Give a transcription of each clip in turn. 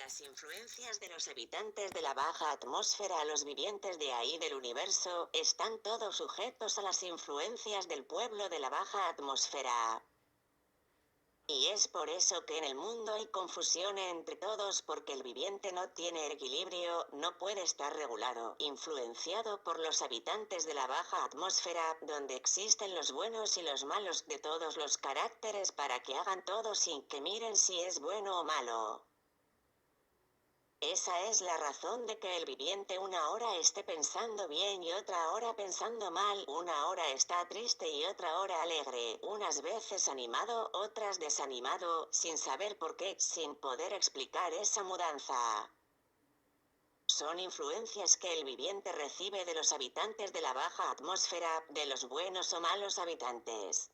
las influencias de los habitantes de la baja atmósfera, los vivientes de ahí del universo, están todos sujetos a las influencias del pueblo de la baja atmósfera. Y es por eso que en el mundo hay confusión entre todos, porque el viviente no tiene equilibrio, no puede estar regulado, influenciado por los habitantes de la baja atmósfera, donde existen los buenos y los malos de todos los caracteres para que hagan todo sin que miren si es bueno o malo. Esa es la razón de que el viviente una hora esté pensando bien y otra hora pensando mal, una hora está triste y otra hora alegre, unas veces animado, otras desanimado, sin saber por qué, sin poder explicar esa mudanza. Son influencias que el viviente recibe de los habitantes de la baja atmósfera, de los buenos o malos habitantes.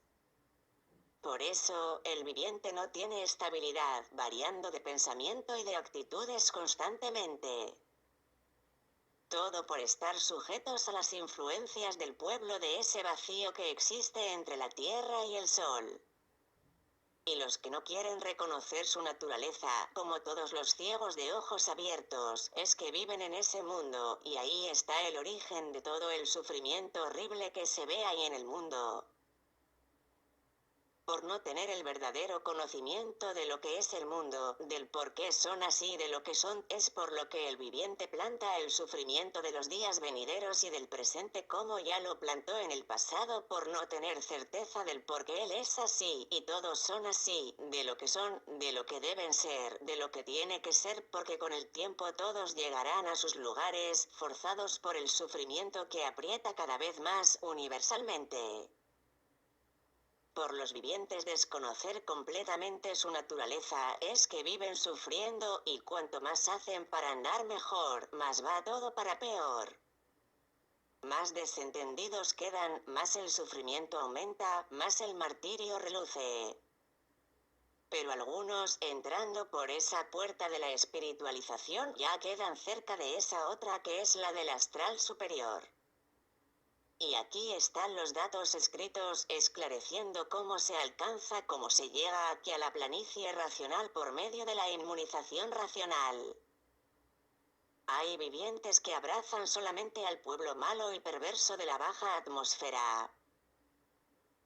Por eso, el viviente no tiene estabilidad, variando de pensamiento y de actitudes constantemente. Todo por estar sujetos a las influencias del pueblo, de ese vacío que existe entre la tierra y el sol. Y los que no quieren reconocer su naturaleza, como todos los ciegos de ojos abiertos, es que viven en ese mundo, y ahí está el origen de todo el sufrimiento horrible que se ve ahí en el mundo. Por no tener el verdadero conocimiento de lo que es el mundo, del por qué son así, de lo que son, es por lo que el viviente planta el sufrimiento de los días venideros y del presente, como ya lo plantó en el pasado, por no tener certeza del por qué él es así, y todos son así, de lo que son, de lo que deben ser, de lo que tiene que ser, porque con el tiempo todos llegarán a sus lugares, forzados por el sufrimiento que aprieta cada vez más, universalmente. Por los vivientes desconocer completamente su naturaleza es que viven sufriendo, y cuanto más hacen para andar mejor, más va todo para peor. Más desentendidos quedan, más el sufrimiento aumenta, más el martirio reluce. Pero algunos, entrando por esa puerta de la espiritualización, ya quedan cerca de esa otra que es la del astral superior. Y aquí están los datos escritos, esclareciendo cómo se alcanza, cómo se llega aquí a la planicie racional por medio de la inmunización racional. Hay vivientes que abrazan solamente al pueblo malo y perverso de la baja atmósfera.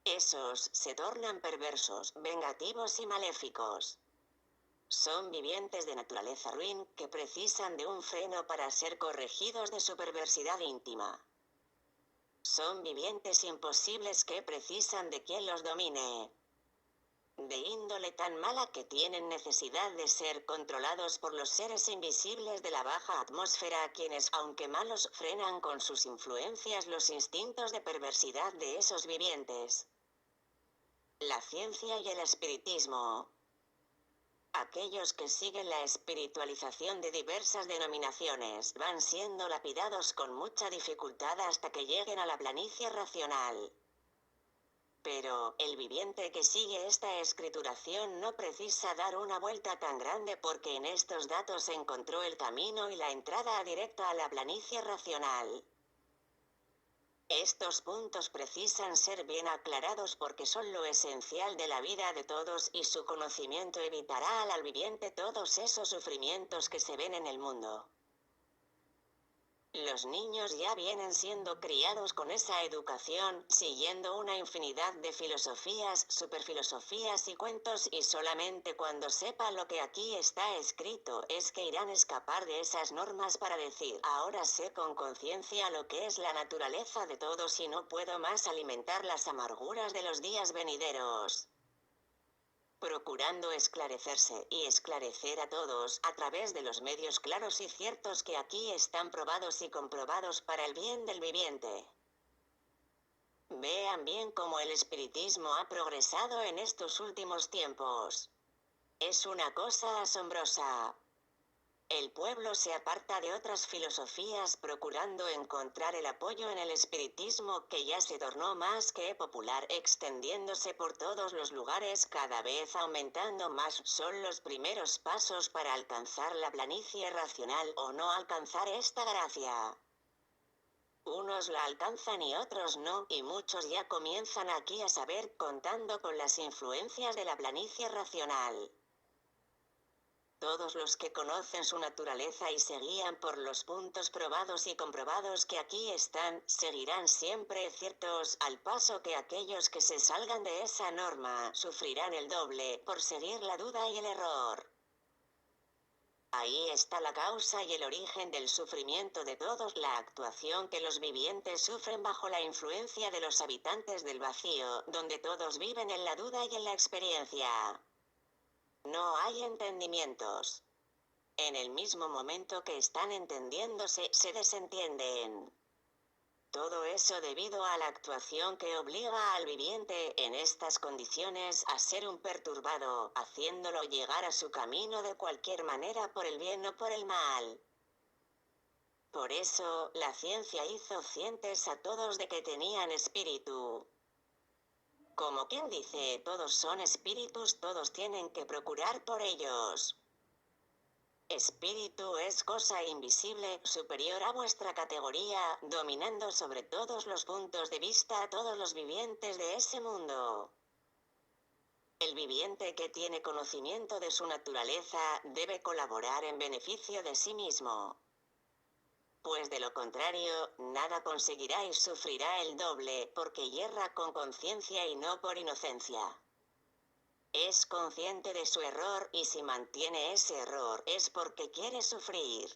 Esos se tornan perversos, vengativos y maléficos. Son vivientes de naturaleza ruin, que precisan de un freno para ser corregidos de su perversidad íntima. Son vivientes imposibles que precisan de quien los domine. De índole tan mala que tienen necesidad de ser controlados por los seres invisibles de la baja atmósfera, quienes, aunque malos, frenan con sus influencias los instintos de perversidad de esos vivientes. La ciencia y el espiritismo. Aquellos que siguen la espiritualización de diversas denominaciones van siendo lapidados con mucha dificultad hasta que lleguen a la planicie racional. Pero, el viviente que sigue esta escrituración no precisa dar una vuelta tan grande, porque en estos datos encontró el camino y la entrada directa a la planicie racional. Estos puntos precisan ser bien aclarados porque son lo esencial de la vida de todos, y su conocimiento evitará al viviente todos esos sufrimientos que se ven en el mundo. Los niños ya vienen siendo criados con esa educación, siguiendo una infinidad de filosofías, superfilosofías y cuentos, y solamente cuando sepa lo que aquí está escrito es que irán a escapar de esas normas para decir: ahora sé con conciencia lo que es la naturaleza de todos y no puedo más alimentar las amarguras de los días venideros. Procurando esclarecerse y esclarecer a todos a través de los medios claros y ciertos que aquí están probados y comprobados para el bien del viviente. Vean bien cómo el espiritismo ha progresado en estos últimos tiempos. Es una cosa asombrosa. El pueblo se aparta de otras filosofías procurando encontrar el apoyo en el espiritismo, que ya se tornó más que popular, extendiéndose por todos los lugares, cada vez aumentando más. Son los primeros pasos para alcanzar la planicie racional, o no alcanzar esta gracia. Unos la alcanzan y otros no, y muchos ya comienzan aquí a saber, contando con las influencias de la planicie racional. Todos los que conocen su naturaleza y se guían por los puntos probados y comprobados que aquí están, seguirán siempre ciertos, al paso que aquellos que se salgan de esa norma sufrirán el doble por seguir la duda y el error. Ahí está la causa y el origen del sufrimiento de todos, la actuación que los vivientes sufren bajo la influencia de los habitantes del vacío, donde todos viven en la duda y en la experiencia. No hay entendimientos. En el mismo momento que están entendiéndose, se desentienden. Todo eso debido a la actuación que obliga al viviente, en estas condiciones, a ser un perturbado, haciéndolo llegar a su camino de cualquier manera por el bien o por el mal. Por eso, la ciencia hizo cientes a todos de que tenían espíritu. Como quien dice, todos son espíritus, todos tienen que procurar por ellos. Espíritu es cosa invisible, superior a vuestra categoría, dominando sobre todos los puntos de vista a todos los vivientes de ese mundo. El viviente que tiene conocimiento de su naturaleza, debe colaborar en beneficio de sí mismo. Pues de lo contrario, nada conseguirá y sufrirá el doble, porque yerra con conciencia y no por inocencia. Es consciente de su error, y si mantiene ese error es porque quiere sufrir.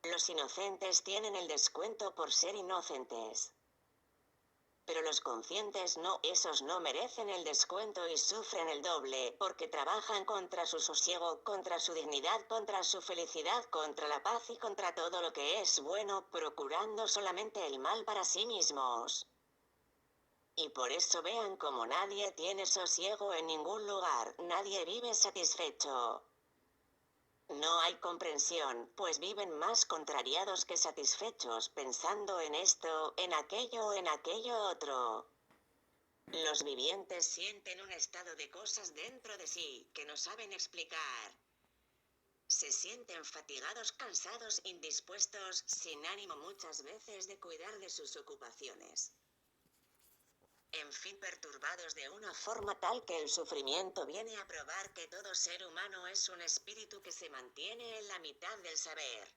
Los inocentes tienen el descuento por ser inocentes. Pero los conscientes no, esos no merecen el descuento y sufren el doble, porque trabajan contra su sosiego, contra su dignidad, contra su felicidad, contra la paz y contra todo lo que es bueno, procurando solamente el mal para sí mismos. Y por eso vean como nadie tiene sosiego en ningún lugar, nadie vive satisfecho. No hay comprensión, pues viven más contrariados que satisfechos, pensando en esto, en aquello otro. Los vivientes sienten un estado de cosas dentro de sí, que no saben explicar. Se sienten fatigados, cansados, indispuestos, sin ánimo muchas veces de cuidar de sus ocupaciones. En fin, perturbados de una forma tal que el sufrimiento viene a probar que todo ser humano es un espíritu que se mantiene en la mitad del saber.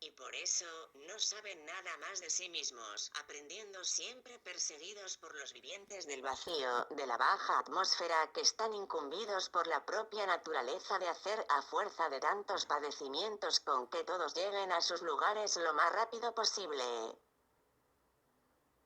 Y por eso, no saben nada más de sí mismos, aprendiendo siempre perseguidos por los vivientes del vacío, de la baja atmósfera, que están incumbidos por la propia naturaleza de hacer, a fuerza de tantos padecimientos, con que todos lleguen a sus lugares lo más rápido posible.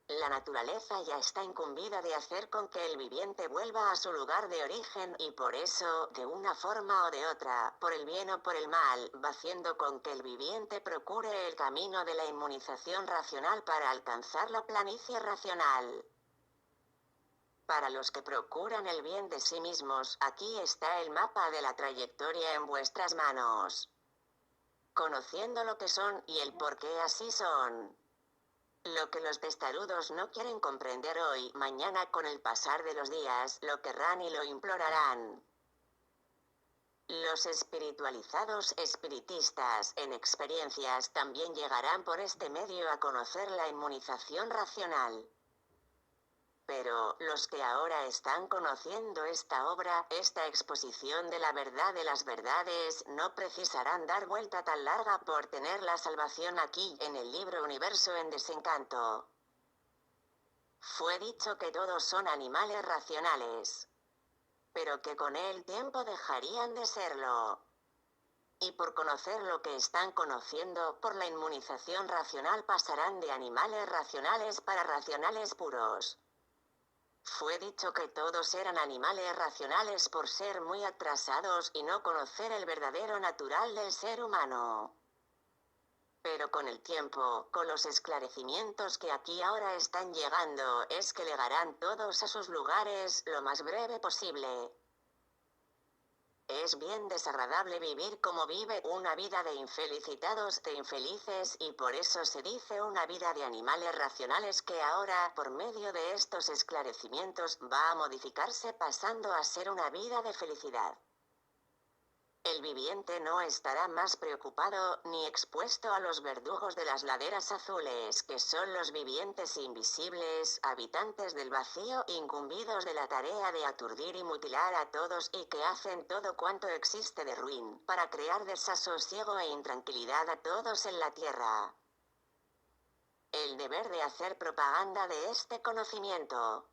La naturaleza ya está incumbida de hacer con que el viviente vuelva a su lugar de origen, y por eso, de una forma o de otra, por el bien o por el mal, va haciendo con que el viviente procure el camino de la inmunización racional para alcanzar la planicie racional. Para los que procuran el bien de sí mismos, aquí está el mapa de la trayectoria en vuestras manos. Conociendo lo que son, y el por qué así son. Lo que los testarudos no quieren comprender hoy, mañana con el pasar de los días, lo querrán y lo implorarán. Los espiritualizados, espiritistas, en experiencias, también llegarán por este medio a conocer la inmunización racional. Pero, los que ahora están conociendo esta obra, esta exposición de la verdad de las verdades, no precisarán dar vuelta tan larga por tener la salvación aquí, en el libro Universo en Desencanto. Fue dicho que todos son animales racionales, pero que con el tiempo dejarían de serlo. Y por conocer lo que están conociendo, por la inmunización racional pasarán de animales racionales para racionales puros. Fue dicho que todos eran animales racionales por ser muy atrasados y no conocer el verdadero natural del ser humano. Pero con el tiempo, con los esclarecimientos que aquí ahora están llegando, es que llegarán todos a sus lugares, lo más breve posible. Es bien desagradable vivir como vive, una vida de infelicitados, de infelices, y por eso se dice una vida de animales racionales que ahora, por medio de estos esclarecimientos, va a modificarse pasando a ser una vida de felicidad. El viviente no estará más preocupado ni expuesto a los verdugos de las laderas azules, que son los vivientes invisibles, habitantes del vacío, incumbidos de la tarea de aturdir y mutilar a todos y que hacen todo cuanto existe de ruin, para crear desasosiego e intranquilidad a todos en la tierra. El deber de hacer propaganda de este conocimiento.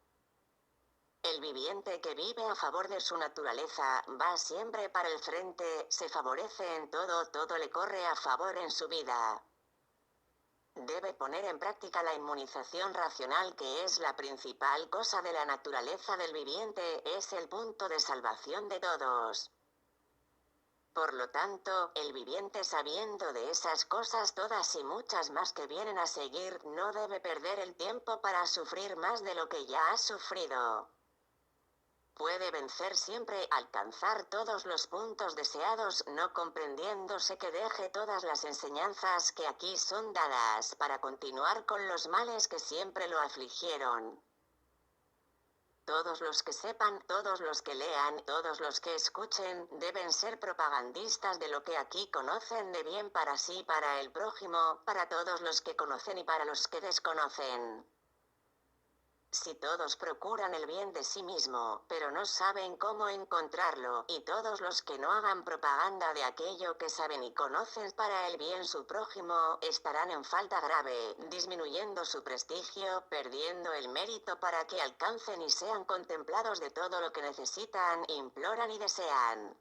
El viviente que vive a favor de su naturaleza, va siempre para el frente, se favorece en todo, todo le corre a favor en su vida. Debe poner en práctica la inmunización racional, que es la principal cosa de la naturaleza del viviente, es el punto de salvación de todos. Por lo tanto, el viviente, sabiendo de esas cosas todas y muchas más que vienen a seguir, no debe perder el tiempo para sufrir más de lo que ya ha sufrido. Puede vencer siempre, alcanzar todos los puntos deseados, no comprendiéndose que deje todas las enseñanzas que aquí son dadas, para continuar con los males que siempre lo afligieron. Todos los que sepan, todos los que lean, todos los que escuchen, deben ser propagandistas de lo que aquí conocen de bien para sí, para el prójimo, para todos los que conocen y para los que desconocen. Si todos procuran el bien de sí mismo, pero no saben cómo encontrarlo, y todos los que no hagan propaganda de aquello que saben y conocen para el bien su prójimo, estarán en falta grave, disminuyendo su prestigio, perdiendo el mérito para que alcancen y sean contemplados de todo lo que necesitan, imploran y desean.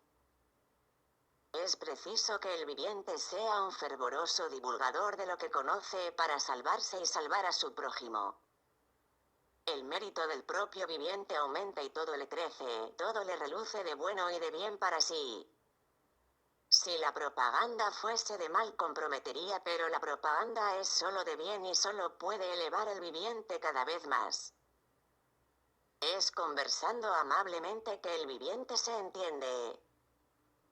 Es preciso que el viviente sea un fervoroso divulgador de lo que conoce para salvarse y salvar a su prójimo. El mérito del propio viviente aumenta y todo le crece, todo le reluce de bueno y de bien para sí. Si la propaganda fuese de mal comprometería, pero la propaganda es solo de bien y solo puede elevar al viviente cada vez más. Es conversando amablemente que el viviente se entiende.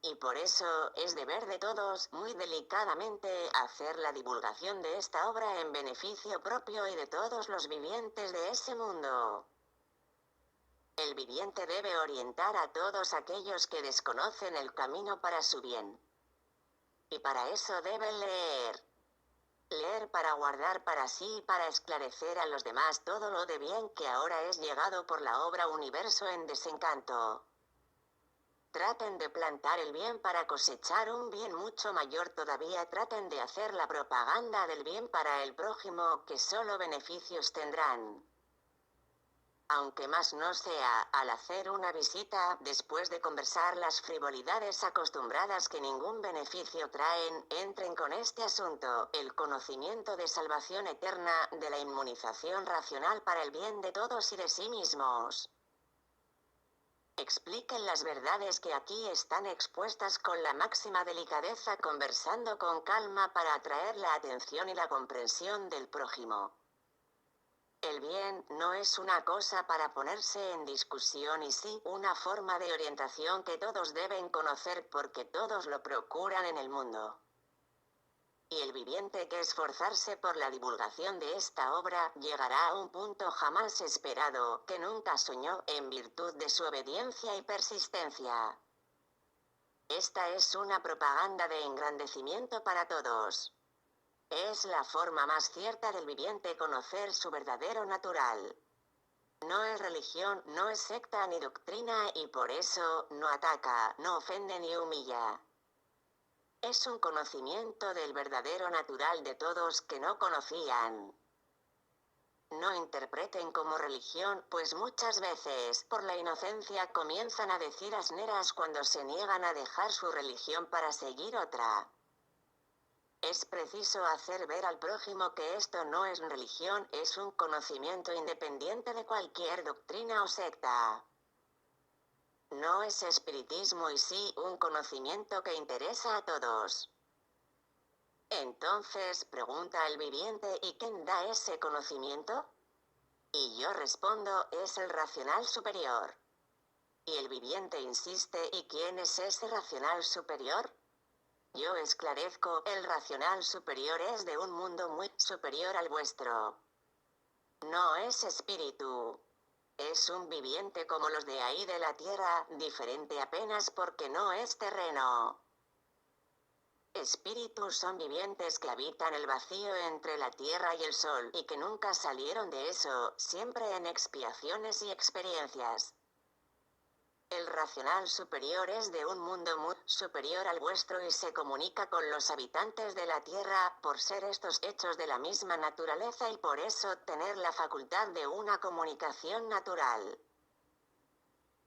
Y por eso, es deber de todos, muy delicadamente, hacer la divulgación de esta obra en beneficio propio y de todos los vivientes de ese mundo. El viviente debe orientar a todos aquellos que desconocen el camino para su bien. Y para eso deben leer. Leer para guardar para sí y para esclarecer a los demás todo lo de bien que ahora es llegado por la obra universo en desencanto. Traten de plantar el bien para cosechar un bien mucho mayor todavía. Traten de hacer la propaganda del bien para el prójimo, que solo beneficios tendrán. Aunque más no sea, al hacer una visita, después de conversar las frivolidades acostumbradas que ningún beneficio traen, entren con este asunto, el conocimiento de salvación eterna, de la inmunización racional para el bien de todos y de sí mismos. Expliquen las verdades que aquí están expuestas con la máxima delicadeza, conversando con calma para atraer la atención y la comprensión del prójimo. El bien no es una cosa para ponerse en discusión y sí una forma de orientación que todos deben conocer porque todos lo procuran en el mundo. Y el viviente que esforzarse por la divulgación de esta obra, llegará a un punto jamás esperado, que nunca soñó, en virtud de su obediencia y persistencia. Esta es una propaganda de engrandecimiento para todos. Es la forma más cierta del viviente conocer su verdadero natural. No es religión, no es secta ni doctrina y por eso no ataca, no ofende ni humilla. Es un conocimiento del verdadero natural de todos que no conocían. No interpreten como religión, pues muchas veces, por la inocencia, comienzan a decir asneras cuando se niegan a dejar su religión para seguir otra. Es preciso hacer ver al prójimo que esto no es religión, es un conocimiento independiente de cualquier doctrina o secta. No es espiritismo y sí un conocimiento que interesa a todos. Entonces, pregunta el viviente, ¿y quién da ese conocimiento? Y yo respondo, es el racional superior. Y el viviente insiste, ¿y quién es ese racional superior? Yo esclarezco, el racional superior es de un mundo muy superior al vuestro. No es espíritu. Es un viviente como los de ahí de la Tierra, diferente apenas porque no es terreno. Espíritus son vivientes que habitan el vacío entre la tierra y el sol, y que nunca salieron de eso, siempre en expiaciones y experiencias. El racional superior es de un mundo muy superior al vuestro y se comunica con los habitantes de la tierra, por ser estos hechos de la misma naturaleza y por eso tener la facultad de una comunicación natural.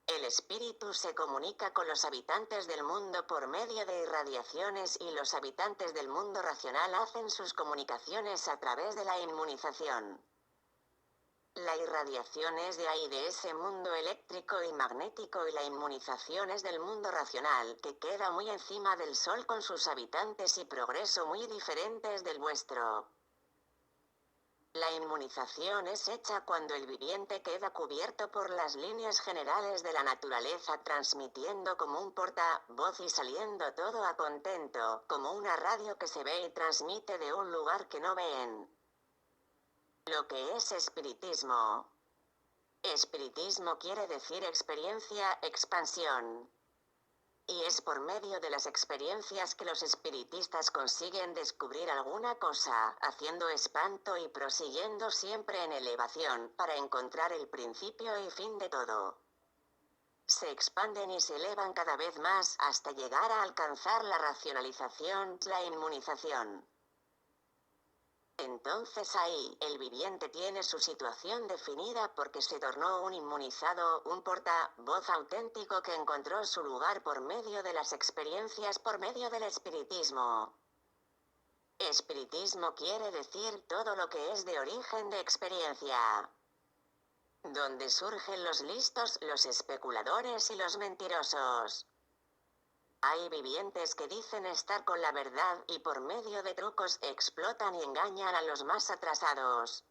El espíritu se comunica con los habitantes del mundo por medio de irradiaciones y los habitantes del mundo racional hacen sus comunicaciones a través de la inmunización. La irradiación es de ahí de ese mundo eléctrico y magnético y la inmunización es del mundo racional, que queda muy encima del sol con sus habitantes y progreso muy diferentes del vuestro. La inmunización es hecha cuando el viviente queda cubierto por las líneas generales de la naturaleza transmitiendo como un porta-voz y saliendo todo a contento, como una radio que se ve y transmite de un lugar que no ven. Lo que es espiritismo. Espiritismo quiere decir experiencia, expansión. Y es por medio de las experiencias que los espiritistas consiguen descubrir alguna cosa, haciendo espanto y prosiguiendo siempre en elevación, para encontrar el principio y fin de todo. Se expanden y se elevan cada vez más hasta llegar a alcanzar la racionalización, la inmunización. Entonces ahí, el viviente tiene su situación definida porque se tornó un inmunizado, un porta-voz auténtico que encontró su lugar por medio de las experiencias, por medio del espiritismo. Espiritismo quiere decir todo lo que es de origen de experiencia. Donde surgen los listos, los especuladores y los mentirosos. Hay vivientes que dicen estar con la verdad y por medio de trucos explotan y engañan a los más atrasados.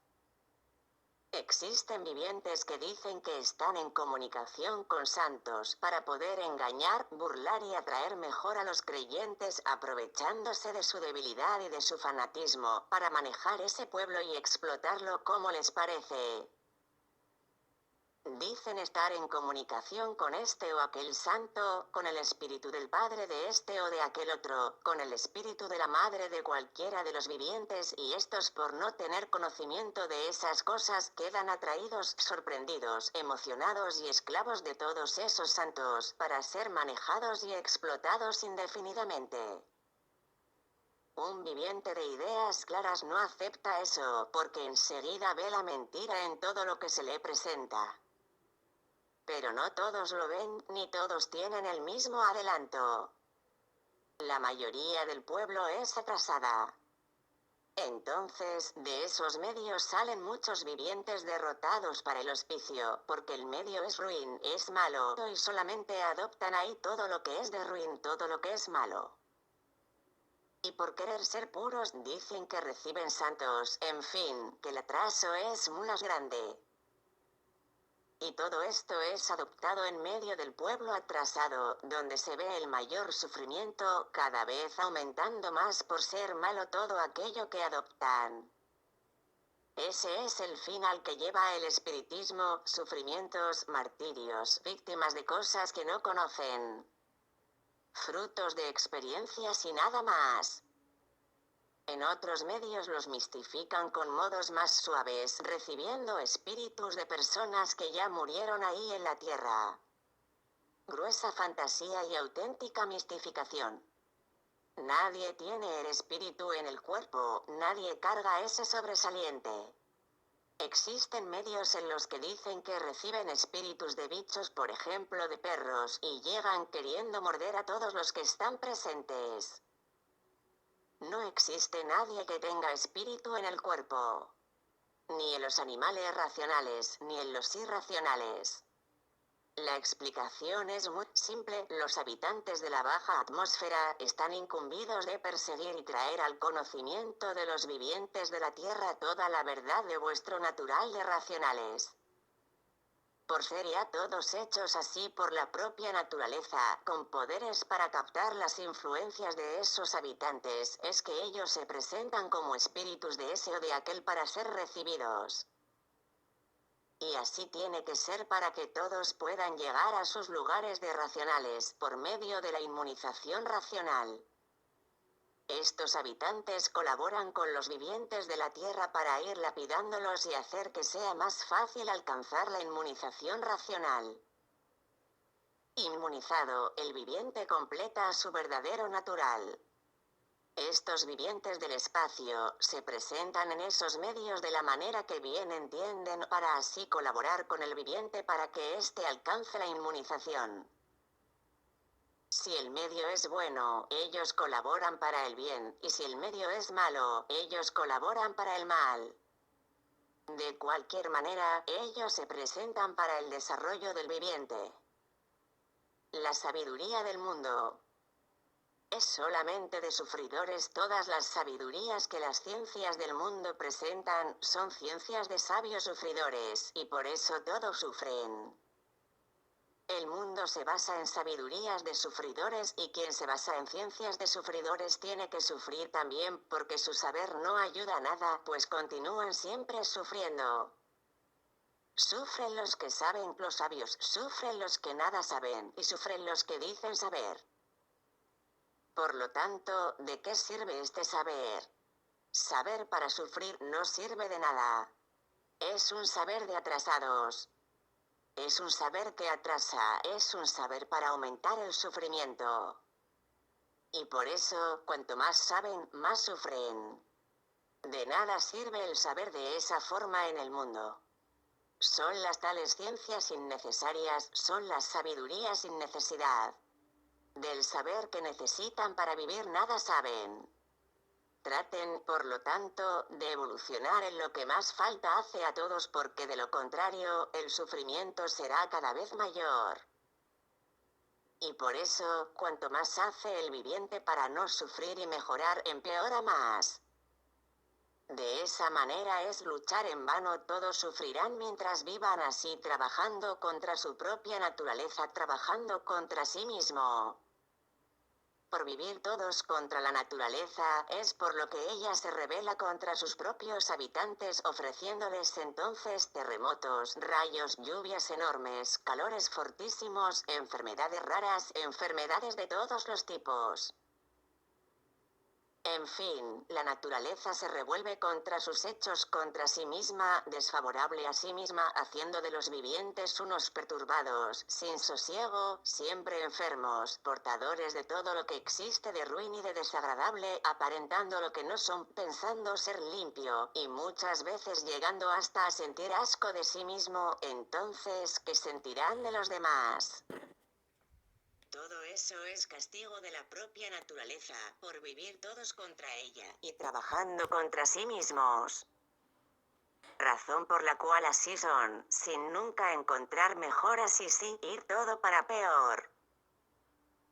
Existen vivientes que dicen que están en comunicación con santos para poder engañar, burlar y atraer mejor a los creyentes aprovechándose de su debilidad y de su fanatismo para manejar ese pueblo y explotarlo como les parece. Dicen estar en comunicación con este o aquel santo, con el espíritu del padre de este o de aquel otro, con el espíritu de la madre de cualquiera de los vivientes y estos por no tener conocimiento de esas cosas quedan atraídos, sorprendidos, emocionados y esclavos de todos esos santos, para ser manejados y explotados indefinidamente. Un viviente de ideas claras no acepta eso, porque enseguida ve la mentira en todo lo que se le presenta. Pero no todos lo ven, ni todos tienen el mismo adelanto. La mayoría del pueblo es atrasada. Entonces, de esos medios salen muchos vivientes derrotados para el hospicio, porque el medio es ruin, es malo, y solamente adoptan ahí todo lo que es de ruin, todo lo que es malo. Y por querer ser puros, dicen que reciben santos, en fin, que el atraso es muy grande. Y todo esto es adoptado en medio del pueblo atrasado, donde se ve el mayor sufrimiento, cada vez aumentando más por ser malo todo aquello que adoptan. Ese es el fin al que lleva el espiritismo, sufrimientos, martirios, víctimas de cosas que no conocen. Frutos de experiencias y nada más. En otros medios los mistifican con modos más suaves, recibiendo espíritus de personas que ya murieron ahí en la tierra. Gruesa fantasía y auténtica mistificación. Nadie tiene el espíritu en el cuerpo, nadie carga ese sobresaliente. Existen medios en los que dicen que reciben espíritus de bichos, por ejemplo de perros, y llegan queriendo morder a todos los que están presentes. No existe nadie que tenga espíritu en el cuerpo. Ni en los animales racionales, ni en los irracionales. La explicación es muy simple, los habitantes de la baja atmósfera están incumbidos de perseguir y traer al conocimiento de los vivientes de la tierra toda la verdad de vuestro natural de racionales. Por ser ya todos hechos así por la propia naturaleza, con poderes para captar las influencias de esos habitantes, es que ellos se presentan como espíritus de ese o de aquel para ser recibidos. Y así tiene que ser para que todos puedan llegar a sus lugares de racionales, por medio de la inmunización racional. Estos habitantes colaboran con los vivientes de la Tierra para ir lapidándolos y hacer que sea más fácil alcanzar la inmunización racional. Inmunizado, el viviente completa su verdadero natural. Estos vivientes del espacio se presentan en esos medios de la manera que bien entienden para así colaborar con el viviente para que éste alcance la inmunización. Si el medio es bueno, ellos colaboran para el bien, y si el medio es malo, ellos colaboran para el mal. De cualquier manera, ellos se presentan para el desarrollo del viviente. La sabiduría del mundo es solamente de sufridores. Todas las sabidurías que las ciencias del mundo presentan son ciencias de sabios sufridores, y por eso todos sufren. El mundo se basa en sabidurías de sufridores, y quien se basa en ciencias de sufridores tiene que sufrir también, porque su saber no ayuda a nada, pues continúan siempre sufriendo. Sufren los que saben, los sabios, sufren los que nada saben, y sufren los que dicen saber. Por lo tanto, ¿de qué sirve este saber? Saber para sufrir no sirve de nada. Es un saber de atrasados. Es un saber que atrasa, es un saber para aumentar el sufrimiento. Y por eso, cuanto más saben, más sufren. De nada sirve el saber de esa forma en el mundo. Son las tales ciencias innecesarias, son las sabidurías sin necesidad. Del saber que necesitan para vivir nada saben. Traten, por lo tanto, de evolucionar en lo que más falta hace a todos, porque de lo contrario, el sufrimiento será cada vez mayor. Y por eso, cuanto más hace el viviente para no sufrir y mejorar, empeora más. De esa manera es luchar en vano. Todos sufrirán mientras vivan así, trabajando contra su propia naturaleza, trabajando contra sí mismo. Por vivir todos contra la naturaleza, es por lo que ella se rebela contra sus propios habitantes, ofreciéndoles entonces terremotos, rayos, lluvias enormes, calores fortísimos, enfermedades raras, enfermedades de todos los tipos. En fin, la naturaleza se revuelve contra sus hechos, contra sí misma, desfavorable a sí misma, haciendo de los vivientes unos perturbados, sin sosiego, siempre enfermos, portadores de todo lo que existe de ruin y de desagradable, aparentando lo que no son, pensando ser limpio, y muchas veces llegando hasta a sentir asco de sí mismo. Entonces, ¿qué sentirán de los demás? Todo eso es castigo de la propia naturaleza, por vivir todos contra ella, y trabajando contra sí mismos. Razón por la cual así son, sin nunca encontrar mejoras y sí ir todo para peor.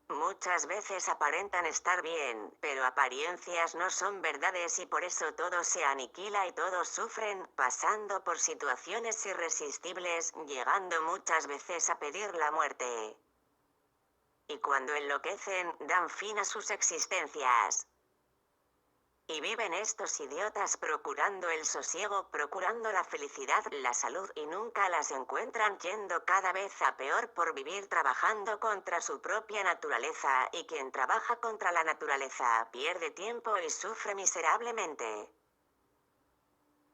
Muchas veces aparentan estar bien, pero apariencias no son verdades, y por eso todo se aniquila y todos sufren, pasando por situaciones irresistibles, llegando muchas veces a pedir la muerte. Y cuando enloquecen, dan fin a sus existencias. Y viven estos idiotas procurando el sosiego, procurando la felicidad, la salud, y nunca las encuentran, yendo cada vez a peor por vivir trabajando contra su propia naturaleza, y quien trabaja contra la naturaleza pierde tiempo y sufre miserablemente.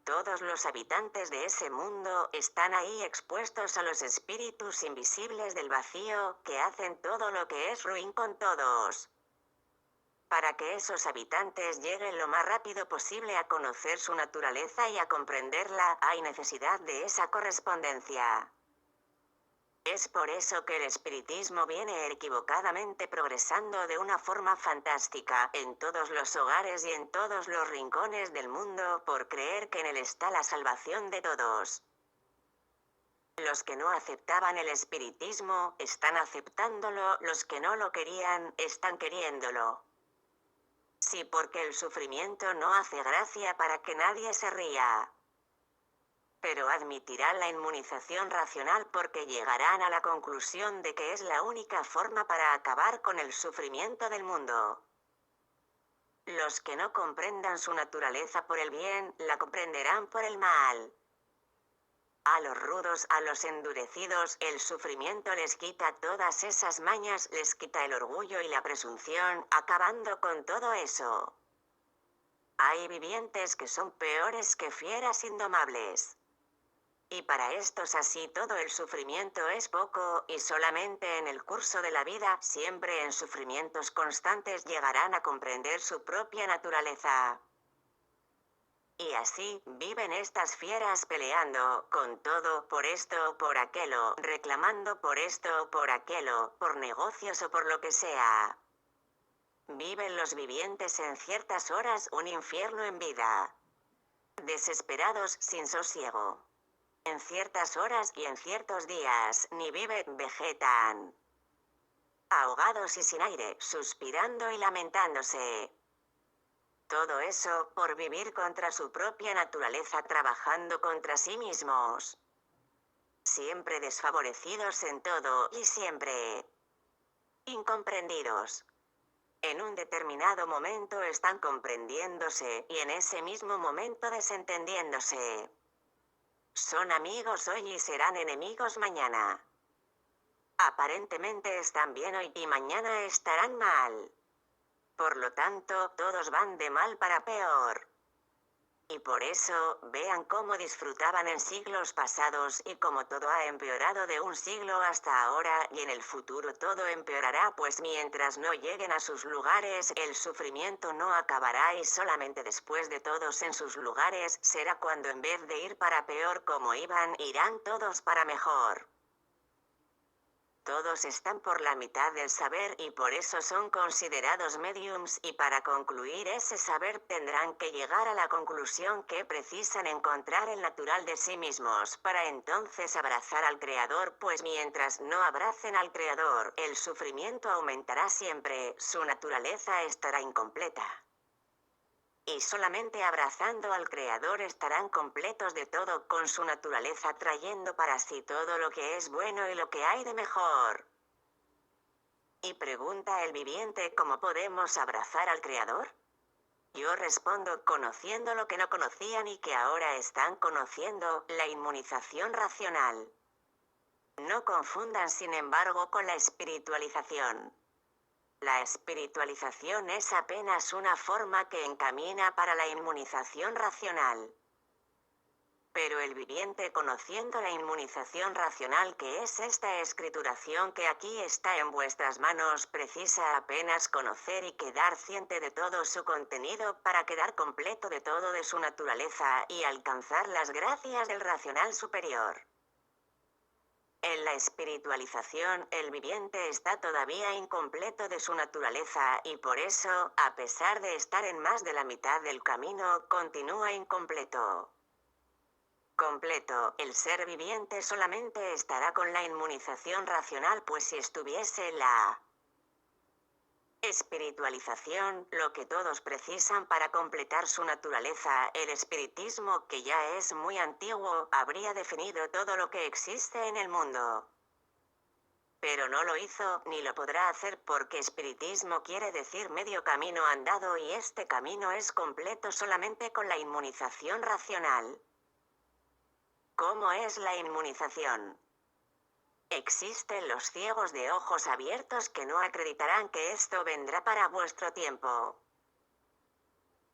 Todos los habitantes de ese mundo están ahí expuestos a los espíritus invisibles del vacío, que hacen todo lo que es ruin con todos. Para que esos habitantes lleguen lo más rápido posible a conocer su naturaleza y a comprenderla, hay necesidad de esa correspondencia. Es por eso que el espiritismo viene equivocadamente progresando de una forma fantástica, en todos los hogares y en todos los rincones del mundo, por creer que en él está la salvación de todos. Los que no aceptaban el espiritismo, están aceptándolo, los que no lo querían, están queriéndolo. Sí, porque el sufrimiento no hace gracia para que nadie se ría. Pero admitirán la inmunización racional porque llegarán a la conclusión de que es la única forma para acabar con el sufrimiento del mundo. Los que no comprendan su naturaleza por el bien, la comprenderán por el mal. A los rudos, a los endurecidos, el sufrimiento les quita todas esas mañas, les quita el orgullo y la presunción, acabando con todo eso. Hay vivientes que son peores que fieras indomables. Y para estos así todo el sufrimiento es poco, y solamente en el curso de la vida, siempre en sufrimientos constantes llegarán a comprender su propia naturaleza. Y así, viven estas fieras peleando, con todo, por esto, por aquello, reclamando por esto, por aquello, por negocios o por lo que sea. Viven los vivientes en ciertas horas un infierno en vida. Desesperados, sin sosiego. En ciertas horas y en ciertos días, ni viven, vegetan. Ahogados y sin aire, suspirando y lamentándose. Todo eso, por vivir contra su propia naturaleza, trabajando contra sí mismos. Siempre desfavorecidos en todo, y siempre incomprendidos. En un determinado momento están comprendiéndose, y en ese mismo momento desentendiéndose. Son amigos hoy y serán enemigos mañana. Aparentemente están bien hoy y mañana estarán mal. Por lo tanto, todos van de mal para peor. Y por eso, vean cómo disfrutaban en siglos pasados y cómo todo ha empeorado de un siglo hasta ahora, y en el futuro todo empeorará, pues mientras no lleguen a sus lugares, el sufrimiento no acabará, y solamente después de todos en sus lugares, será cuando en vez de ir para peor como iban, irán todos para mejor. Todos están por la mitad del saber y por eso son considerados mediums, y para concluir ese saber tendrán que llegar a la conclusión que precisan encontrar el natural de sí mismos para entonces abrazar al Creador, pues mientras no abracen al Creador, el sufrimiento aumentará siempre, su naturaleza estará incompleta. Y solamente abrazando al Creador estarán completos de todo, con su naturaleza trayendo para sí todo lo que es bueno y lo que hay de mejor. Y pregunta el viviente, ¿cómo podemos abrazar al Creador? Yo respondo, conociendo lo que no conocían y que ahora están conociendo, la inmunización racional. No confundan sin embargo con la espiritualización. La espiritualización es apenas una forma que encamina para la inmunización racional. Pero el viviente, conociendo la inmunización racional que es esta escrituración que aquí está en vuestras manos, precisa apenas conocer y quedar ciente de todo su contenido para quedar completo de todo de su naturaleza y alcanzar las gracias del racional superior. En la espiritualización, el viviente está todavía incompleto de su naturaleza y por eso, a pesar de estar en más de la mitad del camino, continúa incompleto. Completo, el ser viviente solamente estará con la inmunización racional, pues si estuviese la espiritualización, lo que todos precisan para completar su naturaleza, el espiritismo, que ya es muy antiguo, habría definido todo lo que existe en el mundo. Pero no lo hizo, ni lo podrá hacer, porque espiritismo quiere decir medio camino andado y este camino es completo solamente con la inmunización racional. ¿Cómo es la inmunización? Existen los ciegos de ojos abiertos que no acreditarán que esto vendrá para vuestro tiempo.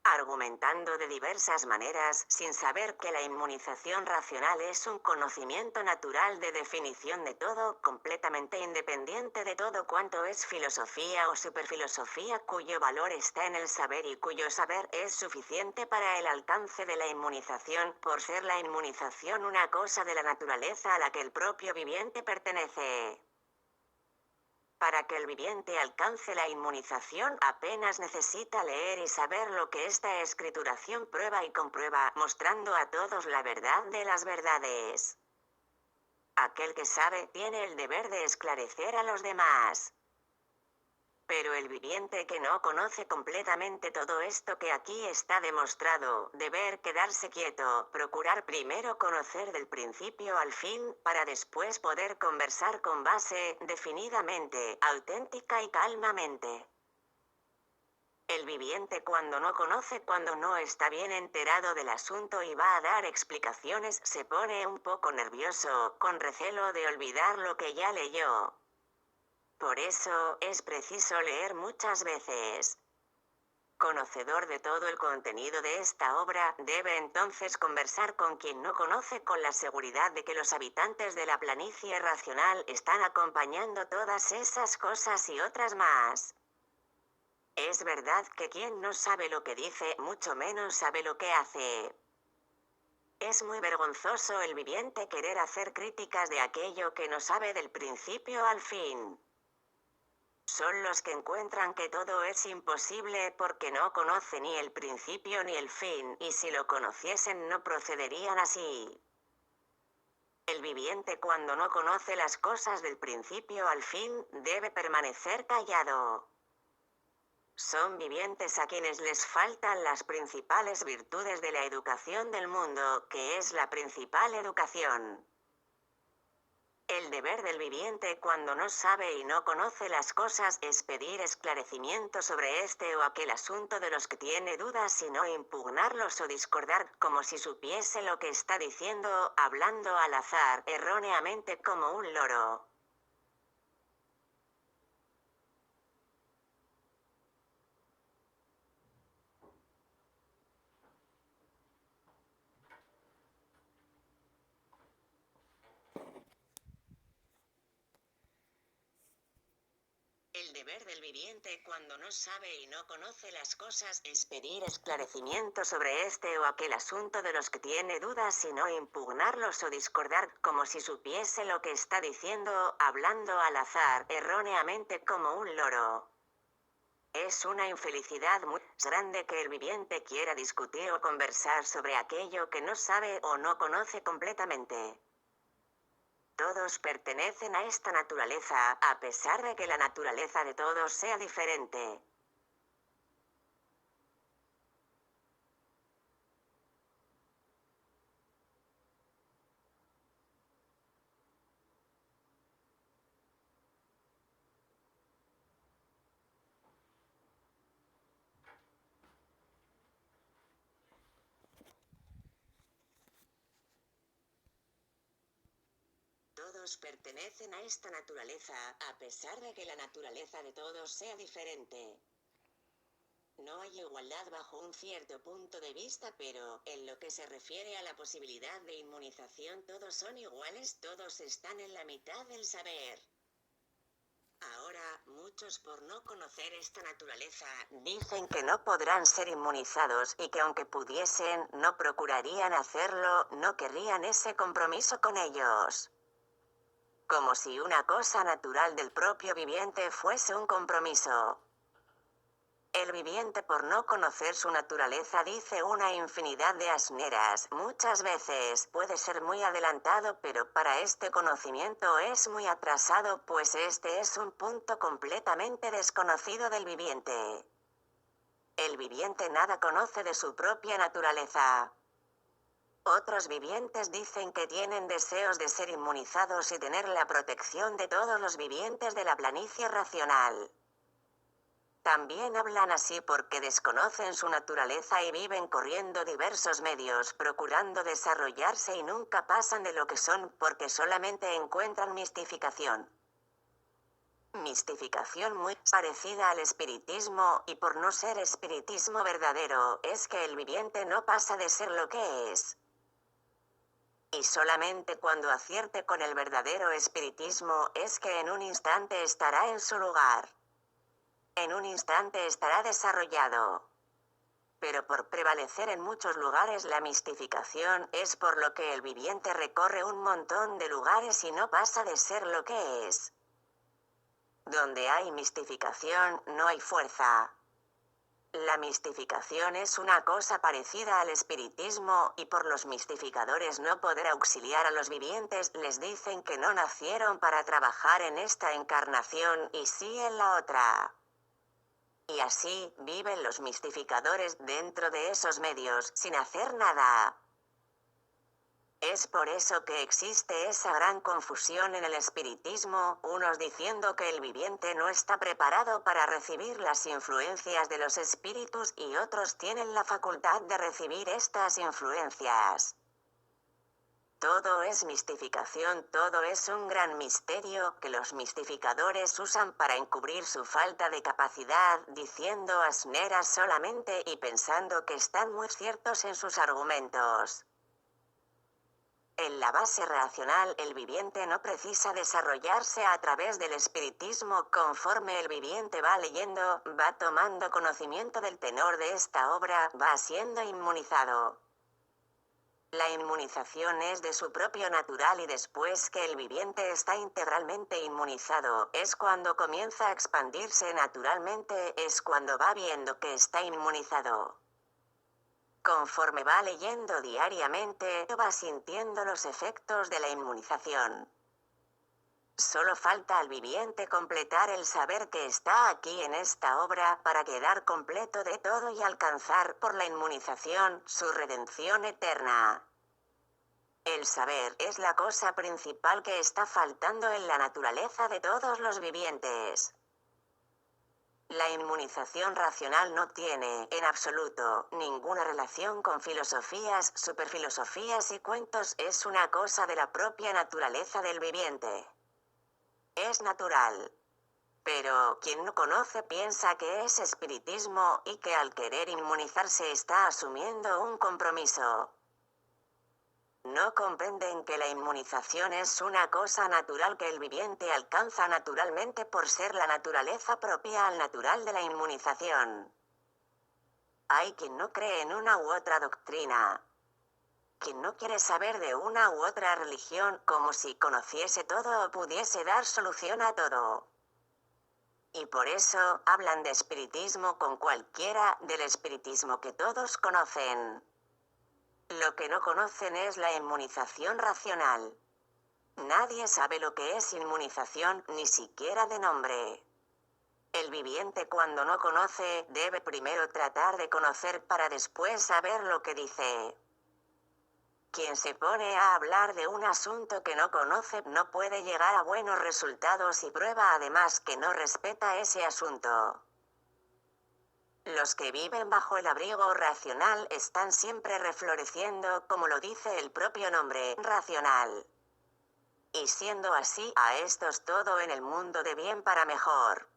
Argumentando de diversas maneras, sin saber que la inmunización racional es un conocimiento natural de definición de todo, completamente independiente de todo cuanto es filosofía o superfilosofía, cuyo valor está en el saber y cuyo saber es suficiente para el alcance de la inmunización, por ser la inmunización una cosa de la naturaleza a la que el propio viviente pertenece. Para que el viviente alcance la inmunización, apenas necesita leer y saber lo que esta escrituración prueba y comprueba, mostrando a todos la verdad de las verdades. Aquel que sabe, tiene el deber de esclarecer a los demás. Pero el viviente que no conoce completamente todo esto que aquí está demostrado, deber quedarse quieto, procurar primero conocer del principio al fin, para después poder conversar con base, definidamente, auténtica y calmamente. El El viviente cuando no está bien enterado del asunto y va a dar explicaciones, se pone un poco nervioso, con recelo de olvidar lo que ya leyó. Por eso, es preciso leer muchas veces. Conocedor de todo el contenido de esta obra, debe entonces conversar con quien no conoce con la seguridad de que los habitantes de la planicie racional están acompañando todas esas cosas y otras más. Es verdad que quien no sabe lo que dice, mucho menos sabe lo que hace. Es muy vergonzoso el viviente querer hacer críticas de aquello que no sabe del principio al fin. Son los que encuentran que todo es imposible porque no conocen ni el principio ni el fin, y si lo conociesen no procederían así. El viviente cuando no conoce las cosas del principio al fin, debe permanecer callado. Son vivientes a quienes les faltan las principales virtudes de la educación del mundo, que es la principal educación. El deber del viviente cuando no sabe y no conoce las cosas es pedir esclarecimiento sobre este o aquel asunto de los que tiene dudas y no impugnarlos o discordar, como si supiese lo que está diciendo, hablando al azar, erróneamente como un loro. El deber del viviente cuando no sabe y no conoce las cosas es pedir esclarecimiento sobre este o aquel asunto de los que tiene dudas y no impugnarlos o discordar, como si supiese lo que está diciendo, hablando al azar, erróneamente como un loro. Es una infelicidad muy grande que el viviente quiera discutir o conversar sobre aquello que no sabe o no conoce completamente. Todos pertenecen a esta naturaleza, a pesar de que la naturaleza de todos sea diferente. Todos pertenecen a esta naturaleza, a pesar de que la naturaleza de todos sea diferente. No hay igualdad bajo un cierto punto de vista, pero, en lo que se refiere a la posibilidad de inmunización, todos son iguales, todos están en la mitad del saber. Ahora, muchos por no conocer esta naturaleza, dicen que no podrán ser inmunizados y que aunque pudiesen, no procurarían hacerlo, no querrían ese compromiso con ellos. Como si una cosa natural del propio viviente fuese un compromiso. El viviente por no conocer su naturaleza dice una infinidad de asneras, muchas veces puede ser muy adelantado, pero para este conocimiento es muy atrasado, pues este es un punto completamente desconocido del viviente. El viviente nada conoce de su propia naturaleza. Otros vivientes dicen que tienen deseos de ser inmunizados y tener la protección de todos los vivientes de la planicie racional. También hablan así porque desconocen su naturaleza y viven corriendo diversos medios, procurando desarrollarse y nunca pasan de lo que son, porque solamente encuentran mistificación. Mistificación muy parecida al espiritismo, y por no ser espiritismo verdadero, es que el viviente no pasa de ser lo que es. Y solamente cuando acierte con el verdadero espiritismo es que en un instante estará en su lugar. En un instante estará desarrollado. Pero por prevalecer en muchos lugares la mistificación, es por lo que el viviente recorre un montón de lugares y no pasa de ser lo que es. Donde hay mistificación, no hay fuerza. La mistificación es una cosa parecida al espiritismo, y por los mistificadores no poder auxiliar a los vivientes, les dicen que no nacieron para trabajar en esta encarnación, y sí en la otra. Y así, viven los mistificadores dentro de esos medios, sin hacer nada. Es por eso que existe esa gran confusión en el espiritismo, unos diciendo que el viviente no está preparado para recibir las influencias de los espíritus y otros tienen la facultad de recibir estas influencias. Todo es mistificación, todo es un gran misterio que los mistificadores usan para encubrir su falta de capacidad, diciendo asneras solamente y pensando que están muy ciertos en sus argumentos. En la base racional, el viviente no precisa desarrollarse a través del espiritismo. Conforme el viviente va leyendo, va tomando conocimiento del tenor de esta obra, va siendo inmunizado. La inmunización es de su propio natural y después que el viviente está integralmente inmunizado, es cuando comienza a expandirse naturalmente, es cuando va viendo que está inmunizado. Conforme va leyendo diariamente, va sintiendo los efectos de la inmunización. Solo falta al viviente completar el saber que está aquí en esta obra para quedar completo de todo y alcanzar por la inmunización su redención eterna. El saber es la cosa principal que está faltando en la naturaleza de todos los vivientes. La inmunización racional no tiene, en absoluto, ninguna relación con filosofías, superfilosofías y cuentos, es una cosa de la propia naturaleza del viviente. Es natural. Pero quien no conoce piensa que es espiritismo y que al querer inmunizarse está asumiendo un compromiso. No comprenden que la inmunización es una cosa natural que el viviente alcanza naturalmente por ser la naturaleza propia al natural de la inmunización. Hay quien no cree en una u otra doctrina. Quien no quiere saber de una u otra religión como si conociese todo o pudiese dar solución a todo. Y por eso hablan de espiritismo con cualquiera, del espiritismo que todos conocen. Lo que no conocen es la inmunización racional. Nadie sabe lo que es inmunización, ni siquiera de nombre. El viviente cuando no conoce, debe primero tratar de conocer para después saber lo que dice. Quien se pone a hablar de un asunto que no conoce, no puede llegar a buenos resultados y prueba además que no respeta ese asunto. Los que viven bajo el abrigo racional están siempre refloreciendo, como lo dice el propio nombre, racional. Y siendo así, a estos todo en el mundo de bien para mejor.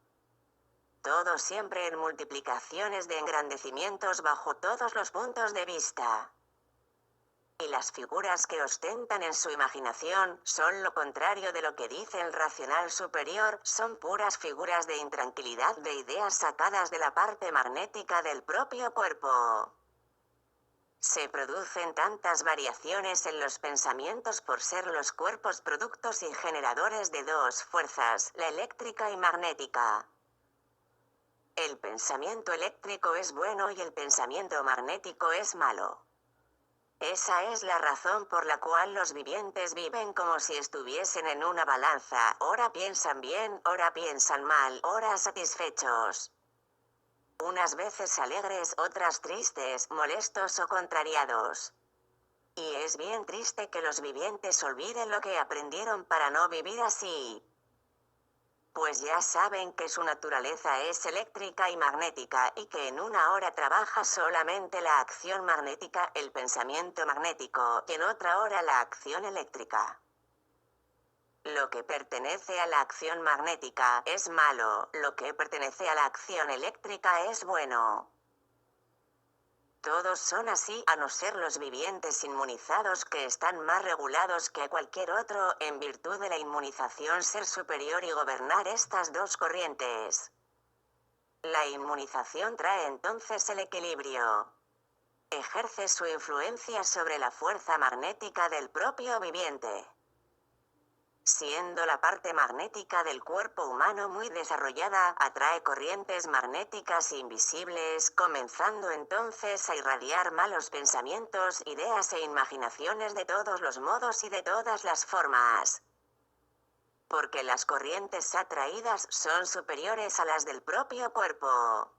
Todo siempre en multiplicaciones de engrandecimientos bajo todos los puntos de vista. Y las figuras que ostentan en su imaginación, son lo contrario de lo que dice el racional superior, son puras figuras de intranquilidad de ideas sacadas de la parte magnética del propio cuerpo. Se producen tantas variaciones en los pensamientos por ser los cuerpos productos y generadores de dos fuerzas, la eléctrica y magnética. El pensamiento eléctrico es bueno y el pensamiento magnético es malo. Esa es la razón por la cual los vivientes viven como si estuviesen en una balanza, ora piensan bien, ora piensan mal, ora satisfechos. Unas veces alegres, otras tristes, molestos o contrariados. Y es bien triste que los vivientes olviden lo que aprendieron para no vivir así. Pues ya saben que su naturaleza es eléctrica y magnética y que en una hora trabaja solamente la acción magnética, el pensamiento magnético, y en otra hora la acción eléctrica. Lo que pertenece a la acción magnética es malo, lo que pertenece a la acción eléctrica es bueno. Todos son así, a no ser los vivientes inmunizados que están más regulados que cualquier otro, en virtud de la inmunización ser superior y gobernar estas dos corrientes. La inmunización trae entonces el equilibrio. Ejerce su influencia sobre la fuerza magnética del propio viviente. Siendo la parte magnética del cuerpo humano muy desarrollada, atrae corrientes magnéticas invisibles, comenzando entonces a irradiar malos pensamientos, ideas e imaginaciones de todos los modos y de todas las formas. Porque las corrientes atraídas son superiores a las del propio cuerpo.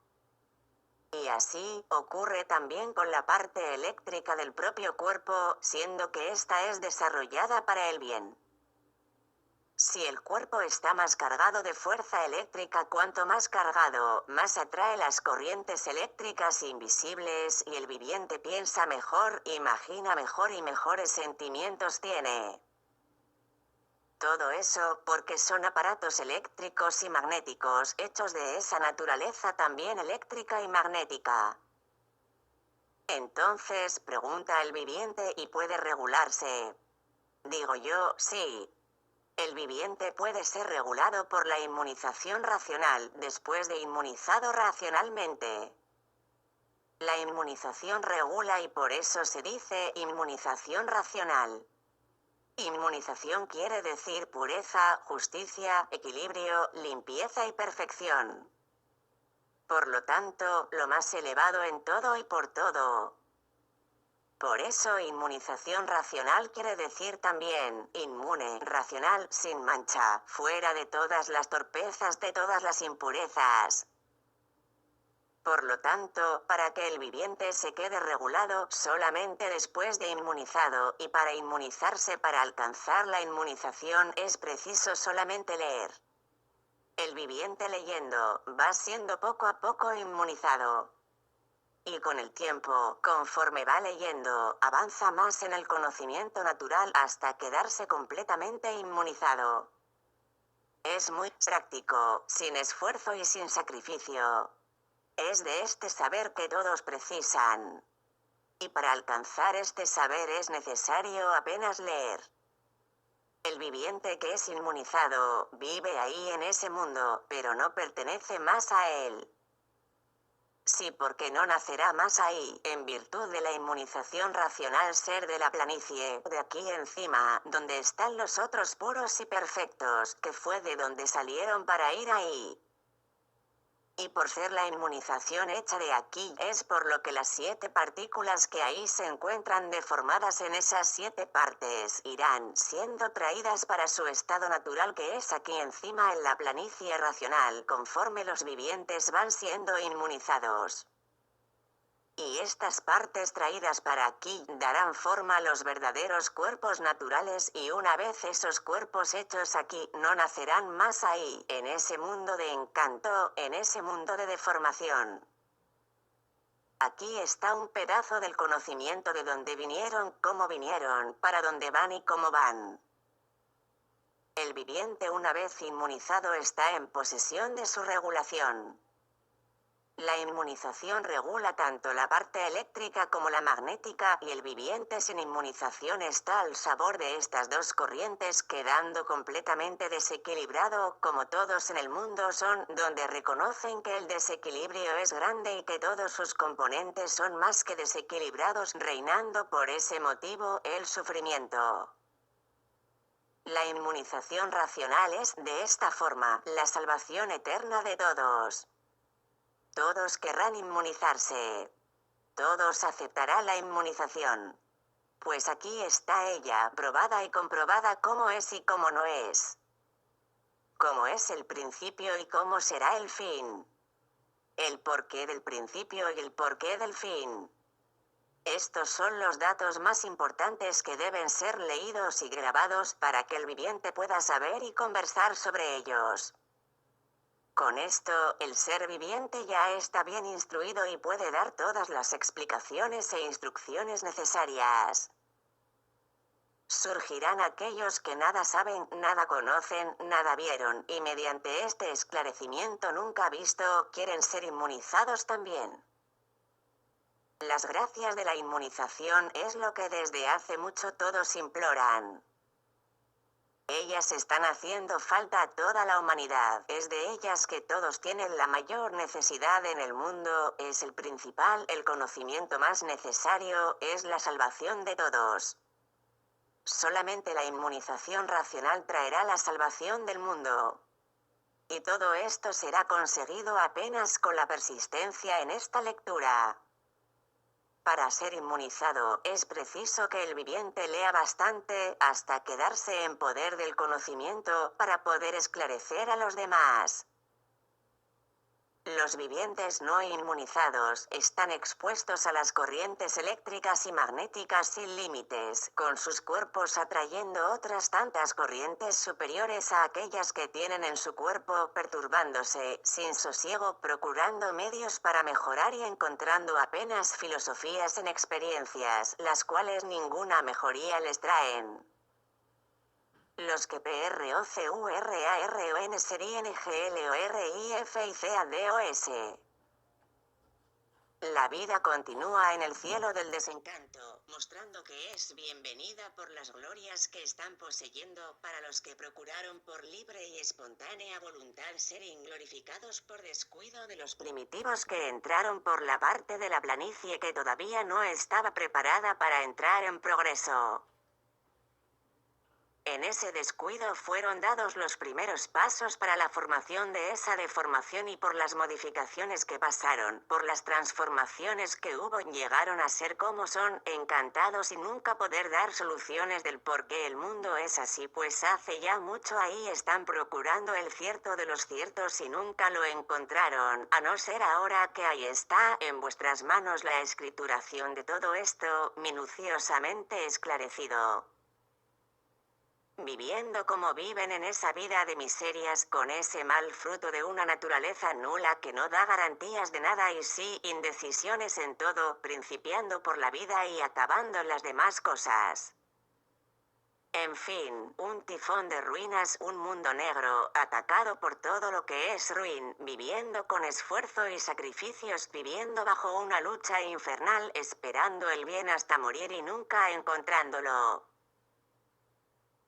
Y así, ocurre también con la parte eléctrica del propio cuerpo, siendo que ésta es desarrollada para el bien. Si el cuerpo está más cargado de fuerza eléctrica, cuanto más cargado, más atrae las corrientes eléctricas invisibles, y el viviente piensa mejor, imagina mejor y mejores sentimientos tiene. Todo eso, porque son aparatos eléctricos y magnéticos, hechos de esa naturaleza también eléctrica y magnética. Entonces, pregunta el viviente, ¿y puede regularse? Digo yo, sí. El viviente puede ser regulado por la inmunización racional, después de inmunizado racionalmente. La inmunización regula y por eso se dice inmunización racional. Inmunización quiere decir pureza, justicia, equilibrio, limpieza y perfección. Por lo tanto, lo más elevado en todo y por todo. Por eso inmunización racional quiere decir también inmune, racional, sin mancha, fuera de todas las torpezas, de todas las impurezas. Por lo tanto, para que el viviente se quede regulado solamente después de inmunizado, y para inmunizarse, para alcanzar la inmunización, es preciso solamente leer. El viviente leyendo, va siendo poco a poco inmunizado. Y con el tiempo, conforme va leyendo, avanza más en el conocimiento natural hasta quedarse completamente inmunizado. Es muy práctico, sin esfuerzo y sin sacrificio. Es de este saber que todos precisan. Y para alcanzar este saber es necesario apenas leer. El viviente que es inmunizado, vive ahí en ese mundo, pero no pertenece más a él. Sí, porque no nacerá más ahí, en virtud de la inmunización racional ser de la planicie, de aquí encima, donde están los otros puros y perfectos, que fue de donde salieron para ir ahí. Y por ser la inmunización hecha de aquí, es por lo que las 7 partículas que ahí se encuentran deformadas en esas 7 partes, irán siendo traídas para su estado natural, que es aquí encima en la planicie racional, conforme los vivientes van siendo inmunizados. Y estas partes traídas para aquí darán forma a los verdaderos cuerpos naturales, y una vez esos cuerpos hechos aquí, no nacerán más ahí, en ese mundo de encanto, en ese mundo de deformación. Aquí está un pedazo del conocimiento de dónde vinieron, cómo vinieron, para dónde van y cómo van. El viviente, una vez inmunizado, está en posesión de su regulación. La inmunización regula tanto la parte eléctrica como la magnética, y el viviente sin inmunización está al sabor de estas dos corrientes, quedando completamente desequilibrado, como todos en el mundo son, donde reconocen que el desequilibrio es grande y que todos sus componentes son más que desequilibrados, reinando por ese motivo el sufrimiento. La inmunización racional es, de esta forma, la salvación eterna de todos. Todos querrán inmunizarse. Todos aceptarán la inmunización. Pues aquí está ella, probada y comprobada cómo es y cómo no es. Cómo es el principio y cómo será el fin. El porqué del principio y el porqué del fin. Estos son los datos más importantes que deben ser leídos y grabados para que el viviente pueda saber y conversar sobre ellos. Con esto, el ser viviente ya está bien instruido y puede dar todas las explicaciones e instrucciones necesarias. Surgirán aquellos que nada saben, nada conocen, nada vieron, y mediante este esclarecimiento nunca visto, quieren ser inmunizados también. Las gracias de la inmunización es lo que desde hace mucho todos imploran. Ellas están haciendo falta a toda la humanidad, es de ellas que todos tienen la mayor necesidad en el mundo, es el principal, el conocimiento más necesario, es la salvación de todos. Solamente la inmunización racional traerá la salvación del mundo. Y todo esto será conseguido apenas con la persistencia en esta lectura. Para ser inmunizado, es preciso que el viviente lea bastante, hasta quedarse en poder del conocimiento, para poder esclarecer a los demás. Los vivientes no inmunizados están expuestos a las corrientes eléctricas y magnéticas sin límites, con sus cuerpos atrayendo otras tantas corrientes superiores a aquellas que tienen en su cuerpo, perturbándose, sin sosiego, procurando medios para mejorar y encontrando apenas filosofías en experiencias, las cuales ninguna mejoría les traen. Los que PROCURARON serían GLORIFICADOS. La vida continúa en el cielo del desencanto, mostrando que es bienvenida por las glorias que están poseyendo, para los que procuraron por libre y espontánea voluntad ser inglorificados por descuido de los primitivos que entraron por la parte de la planicie que todavía no estaba preparada para entrar en progreso. En ese descuido fueron dados los primeros pasos para la formación de esa deformación y por las modificaciones que pasaron, por las transformaciones que hubo, llegaron a ser como son, encantados y nunca poder dar soluciones del por qué el mundo es así, pues hace ya mucho ahí están procurando el cierto de los ciertos y nunca lo encontraron, a no ser ahora que ahí está, en vuestras manos la escrituración de todo esto, minuciosamente esclarecido. Viviendo como viven en esa vida de miserias, con ese mal fruto de una naturaleza nula que no da garantías de nada y sí indecisiones en todo, principiando por la vida y acabando en las demás cosas. En fin, un tifón de ruinas, un mundo negro, atacado por todo lo que es ruin, viviendo con esfuerzo y sacrificios, viviendo bajo una lucha infernal, esperando el bien hasta morir y nunca encontrándolo.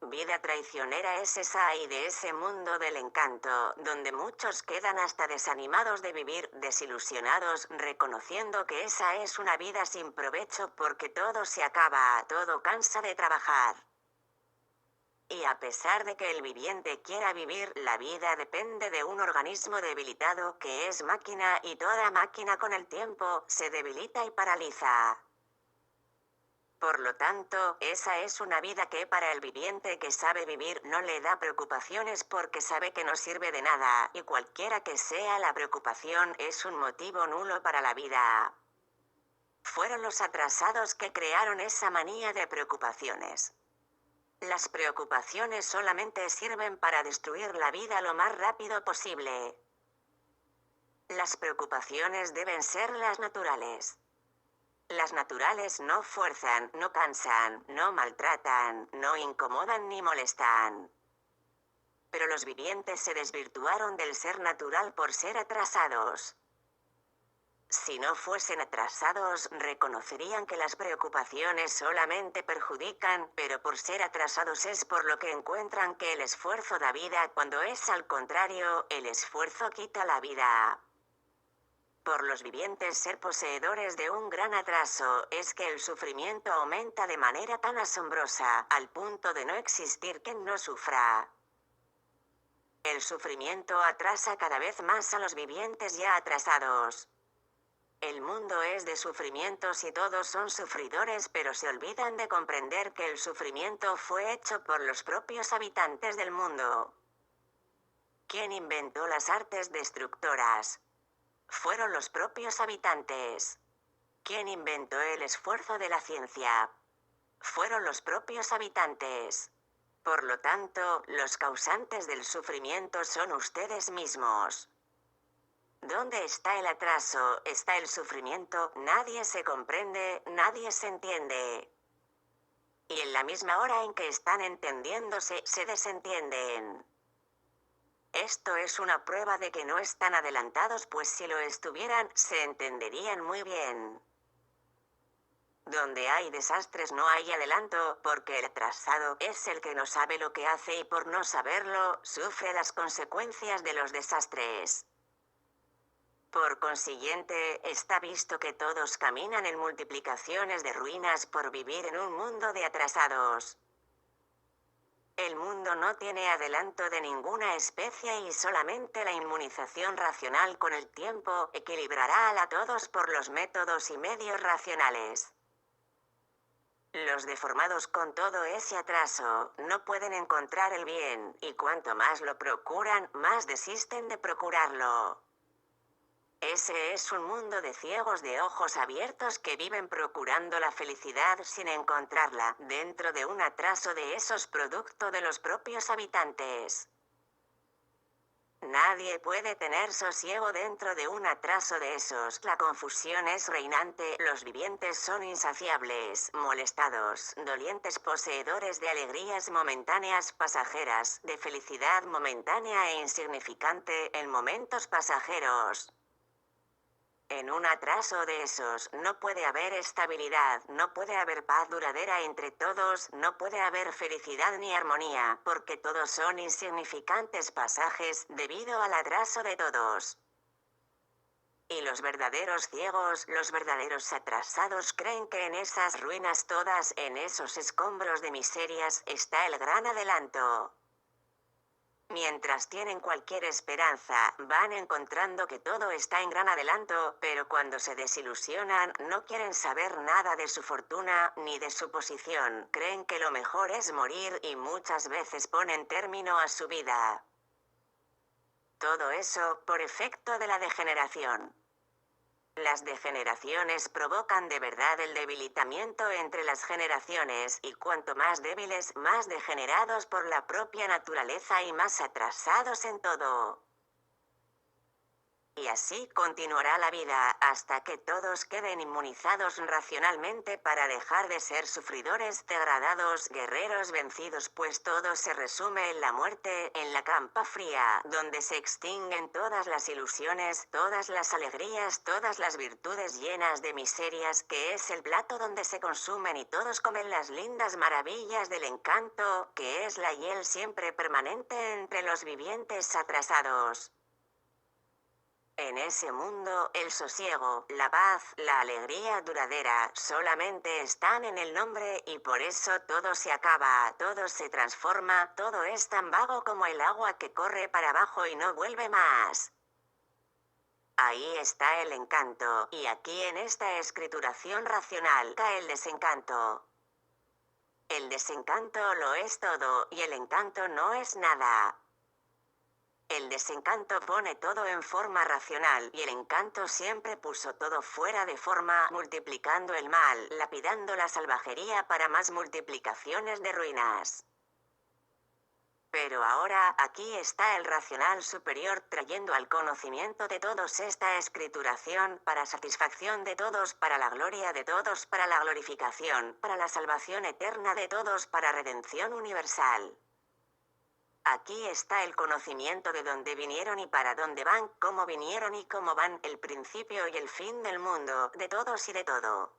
Vida traicionera es esa, y de ese mundo del encanto, donde muchos quedan hasta desanimados de vivir, desilusionados, reconociendo que esa es una vida sin provecho porque todo se acaba, todo cansa de trabajar. Y a pesar de que el viviente quiera vivir, la vida depende de un organismo debilitado que es máquina, y toda máquina con el tiempo se debilita y paraliza. Por lo tanto, esa es una vida que para el viviente que sabe vivir no le da preocupaciones porque sabe que no sirve de nada, y cualquiera que sea la preocupación es un motivo nulo para la vida. Fueron los atrasados que crearon esa manía de preocupaciones. Las preocupaciones solamente sirven para destruir la vida lo más rápido posible. Las preocupaciones deben ser las naturales. Las naturales no fuerzan, no cansan, no maltratan, no incomodan ni molestan. Pero los vivientes se desvirtuaron del ser natural por ser atrasados. Si no fuesen atrasados, reconocerían que las preocupaciones solamente perjudican, pero por ser atrasados es por lo que encuentran que el esfuerzo da vida, cuando es al contrario, el esfuerzo quita la vida. Por los vivientes ser poseedores de un gran atraso, es que el sufrimiento aumenta de manera tan asombrosa, al punto de no existir quien no sufra. El sufrimiento atrasa cada vez más a los vivientes ya atrasados. El mundo es de sufrimientos y todos son sufridores, pero se olvidan de comprender que el sufrimiento fue hecho por los propios habitantes del mundo. ¿Quién inventó las artes destructoras? Fueron los propios habitantes. ¿Quién inventó el esfuerzo de la ciencia? Fueron los propios habitantes. Por lo tanto, los causantes del sufrimiento son ustedes mismos. ¿Dónde está el atraso, está el sufrimiento? Nadie se comprende, nadie se entiende. Y en la misma hora en que están entendiéndose, se desentienden. Esto es una prueba de que no están adelantados, pues si lo estuvieran, se entenderían muy bien. Donde hay desastres no hay adelanto, porque el atrasado es el que no sabe lo que hace y por no saberlo, sufre las consecuencias de los desastres. Por consiguiente, está visto que todos caminan en multiplicaciones de ruinas por vivir en un mundo de atrasados. El mundo no tiene adelanto de ninguna especie y solamente la inmunización racional con el tiempo equilibrará a todos por los métodos y medios racionales. Los deformados con todo ese atraso no pueden encontrar el bien, y cuanto más lo procuran, más desisten de procurarlo. Ese es un mundo de ciegos de ojos abiertos que viven procurando la felicidad sin encontrarla, dentro de un atraso de esos producto de los propios habitantes. Nadie puede tener sosiego dentro de un atraso de esos. La confusión es reinante, los vivientes son insaciables, molestados, dolientes, poseedores de alegrías momentáneas pasajeras, de felicidad momentánea e insignificante en momentos pasajeros. En un atraso de esos, no puede haber estabilidad, no puede haber paz duradera entre todos, no puede haber felicidad ni armonía, porque todos son insignificantes pasajes, debido al atraso de todos. Y los verdaderos ciegos, los verdaderos atrasados creen que en esas ruinas todas, en esos escombros de miserias, está el gran adelanto. Mientras tienen cualquier esperanza, van encontrando que todo está en gran adelanto, pero cuando se desilusionan, no quieren saber nada de su fortuna, ni de su posición, creen que lo mejor es morir y muchas veces ponen término a su vida. Todo eso, por efecto de la degeneración. Las degeneraciones provocan de verdad el debilitamiento entre las generaciones, y cuanto más débiles, más degenerados por la propia naturaleza y más atrasados en todo. Y así continuará la vida, hasta que todos queden inmunizados racionalmente para dejar de ser sufridores degradados, guerreros vencidos, pues todo se resume en la muerte, en la campa fría, donde se extinguen todas las ilusiones, todas las alegrías, todas las virtudes llenas de miserias, que es el plato donde se consumen y todos comen las lindas maravillas del encanto, que es la hiel siempre permanente entre los vivientes atrasados. En ese mundo, el sosiego, la paz, la alegría duradera, solamente están en el nombre, y por eso todo se acaba, todo se transforma, todo es tan vago como el agua que corre para abajo y no vuelve más. Ahí está el encanto, y aquí en esta escrituración racional cae el desencanto. El desencanto lo es todo, y el encanto no es nada. El desencanto pone todo en forma racional, y el encanto siempre puso todo fuera de forma, multiplicando el mal, lapidando la salvajería para más multiplicaciones de ruinas. Pero ahora, aquí está el racional superior trayendo al conocimiento de todos esta escrituración, para satisfacción de todos, para la gloria de todos, para la glorificación, para la salvación eterna de todos, para redención universal. Aquí está el conocimiento de dónde vinieron y para dónde van, cómo vinieron y cómo van, el principio y el fin del mundo, de todos y de todo.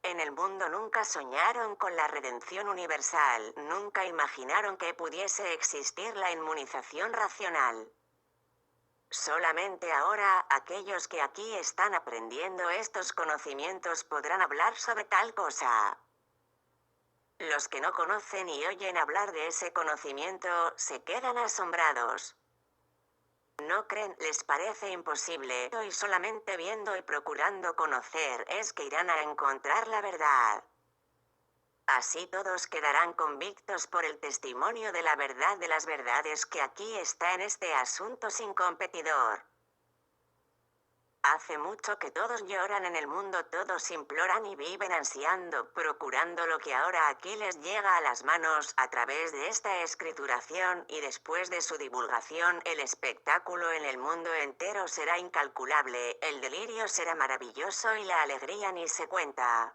En el mundo nunca soñaron con la redención universal, nunca imaginaron que pudiese existir la inmunización racional. Solamente ahora, aquellos que aquí están aprendiendo estos conocimientos podrán hablar sobre tal cosa. Los que no conocen y oyen hablar de ese conocimiento, se quedan asombrados. No creen, les parece imposible, y solamente viendo y procurando conocer es que irán a encontrar la verdad. Así todos quedarán convictos por el testimonio de la verdad de las verdades que aquí está en este asunto sin competidor. Hace mucho que todos lloran en el mundo, todos imploran y viven ansiando, procurando lo que ahora aquí les llega a las manos, a través de esta escrituración, y después de su divulgación, el espectáculo en el mundo entero será incalculable, el delirio será maravilloso y la alegría ni se cuenta.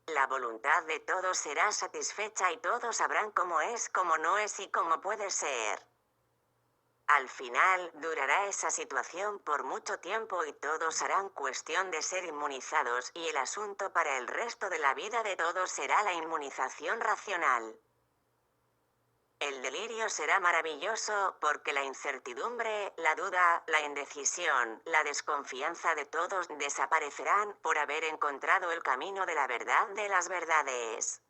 La voluntad de todos será satisfecha y todos sabrán cómo es, cómo no es y cómo puede ser. Al final, durará esa situación por mucho tiempo y todos harán cuestión de ser inmunizados, y el asunto para el resto de la vida de todos será la inmunización racional. El delirio será maravilloso, porque la incertidumbre, la duda, la indecisión, la desconfianza de todos desaparecerán, por haber encontrado el camino de la verdad de las verdades.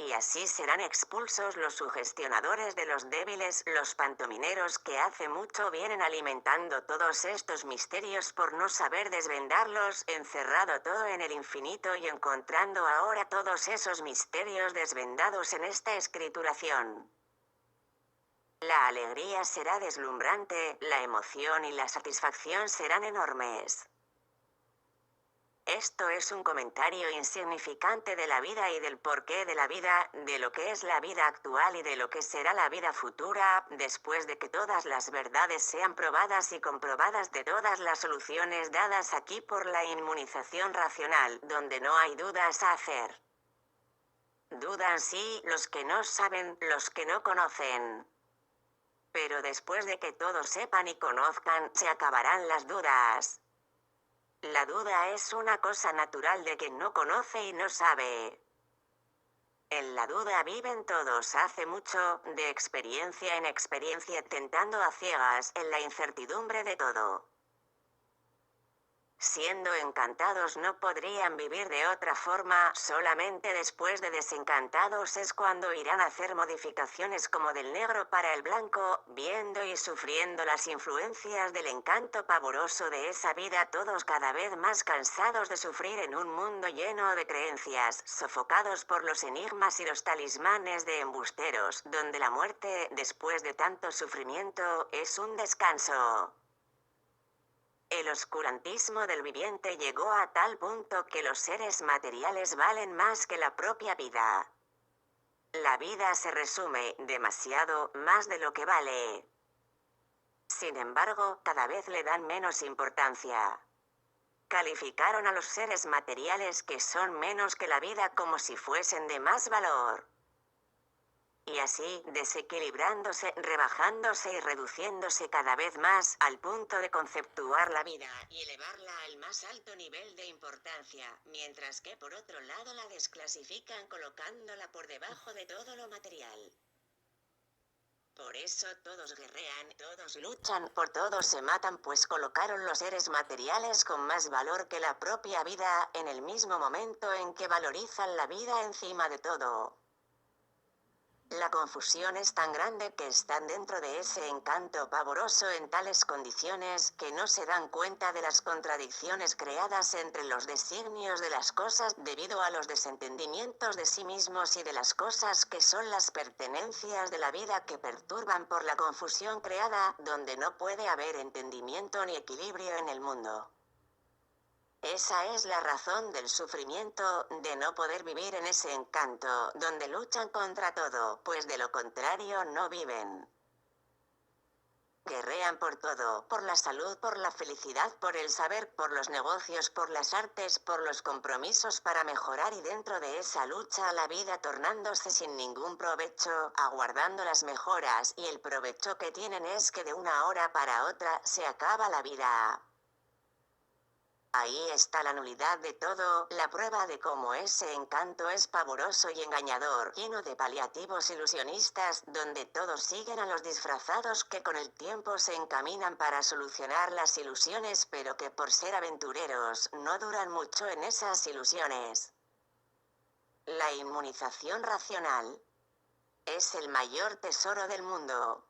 Y así serán expulsos los sugestionadores de los débiles, los pantomineros que hace mucho vienen alimentando todos estos misterios por no saber desvendarlos, encerrado todo en el infinito y encontrando ahora todos esos misterios desvendados en esta escrituración. La alegría será deslumbrante, la emoción y la satisfacción serán enormes. Esto es un comentario insignificante de la vida y del porqué de la vida, de lo que es la vida actual y de lo que será la vida futura, después de que todas las verdades sean probadas y comprobadas, de todas las soluciones dadas aquí por la inmunización racional, donde no hay dudas a hacer. Dudan sí los que no saben, los que no conocen. Pero después de que todos sepan y conozcan, se acabarán las dudas. La duda es una cosa natural de quien no conoce y no sabe. En la duda viven todos hace mucho, de experiencia en experiencia, tentando a ciegas, en la incertidumbre de todo. Siendo encantados no podrían vivir de otra forma, solamente después de desencantados es cuando irán a hacer modificaciones como del negro para el blanco, viendo y sufriendo las influencias del encanto pavoroso de esa vida, todos cada vez más cansados de sufrir en un mundo lleno de creencias, sofocados por los enigmas y los talismanes de embusteros, donde la muerte, después de tanto sufrimiento, es un descanso. El oscurantismo del viviente llegó a tal punto que los seres materiales valen más que la propia vida. La vida se resume, demasiado, más de lo que vale. Sin embargo, cada vez le dan menos importancia. Calificaron a los seres materiales que son menos que la vida como si fuesen de más valor. Y así, desequilibrándose, rebajándose y reduciéndose cada vez más, al punto de conceptuar la vida y elevarla al más alto nivel de importancia, mientras que por otro lado la desclasifican colocándola por debajo de todo lo material. Por eso todos guerrean, todos luchan, por todos se matan, pues colocaron los seres materiales con más valor que la propia vida, en el mismo momento en que valorizan la vida encima de todo. La confusión es tan grande que están dentro de ese encanto pavoroso en tales condiciones que no se dan cuenta de las contradicciones creadas entre los designios de las cosas debido a los desentendimientos de sí mismos y de las cosas que son las pertenencias de la vida que perturban por la confusión creada, donde no puede haber entendimiento ni equilibrio en el mundo. Esa es la razón del sufrimiento, de no poder vivir en ese encanto, donde luchan contra todo, pues de lo contrario no viven. Guerrean por todo, por la salud, por la felicidad, por el saber, por los negocios, por las artes, por los compromisos para mejorar, y dentro de esa lucha la vida tornándose sin ningún provecho, aguardando las mejoras, y el provecho que tienen es que de una hora para otra se acaba la vida. Ahí está la nulidad de todo, la prueba de cómo ese encanto es pavoroso y engañador, lleno de paliativos ilusionistas, donde todos siguen a los disfrazados que con el tiempo se encaminan para solucionar las ilusiones, pero que por ser aventureros, no duran mucho en esas ilusiones. La inmunización racional es el mayor tesoro del mundo.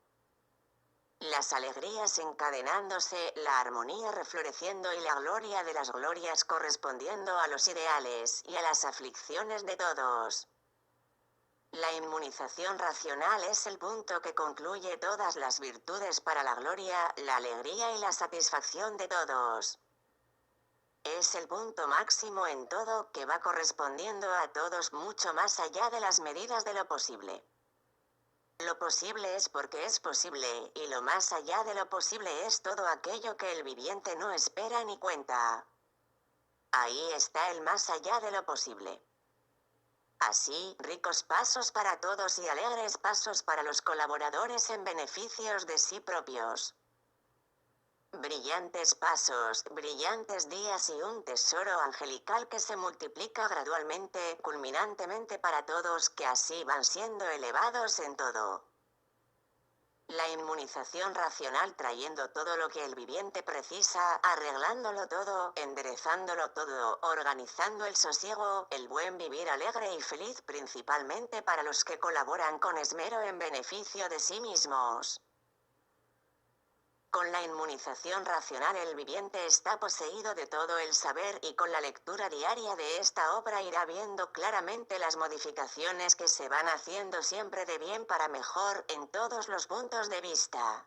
Las alegrías encadenándose, la armonía refloreciendo y la gloria de las glorias correspondiendo a los ideales y a las aflicciones de todos. La inmunización racional es el punto que concluye todas las virtudes para la gloria, la alegría y la satisfacción de todos. Es el punto máximo en todo, que va correspondiendo a todos mucho más allá de las medidas de lo posible. Lo posible es porque es posible, y lo más allá de lo posible es todo aquello que el viviente no espera ni cuenta. Ahí está el más allá de lo posible. Así, ricos pasos para todos y alegres pasos para los colaboradores en beneficios de sí propios. Brillantes pasos, brillantes días y un tesoro angelical que se multiplica gradualmente, culminantemente para todos, que así van siendo elevados en todo. La inmunización racional trayendo todo lo que el viviente precisa, arreglándolo todo, enderezándolo todo, organizando el sosiego, el buen vivir alegre y feliz, principalmente para los que colaboran con esmero en beneficio de sí mismos. Con la inmunización racional el viviente está poseído de todo el saber y con la lectura diaria de esta obra irá viendo claramente las modificaciones que se van haciendo siempre de bien para mejor en todos los puntos de vista.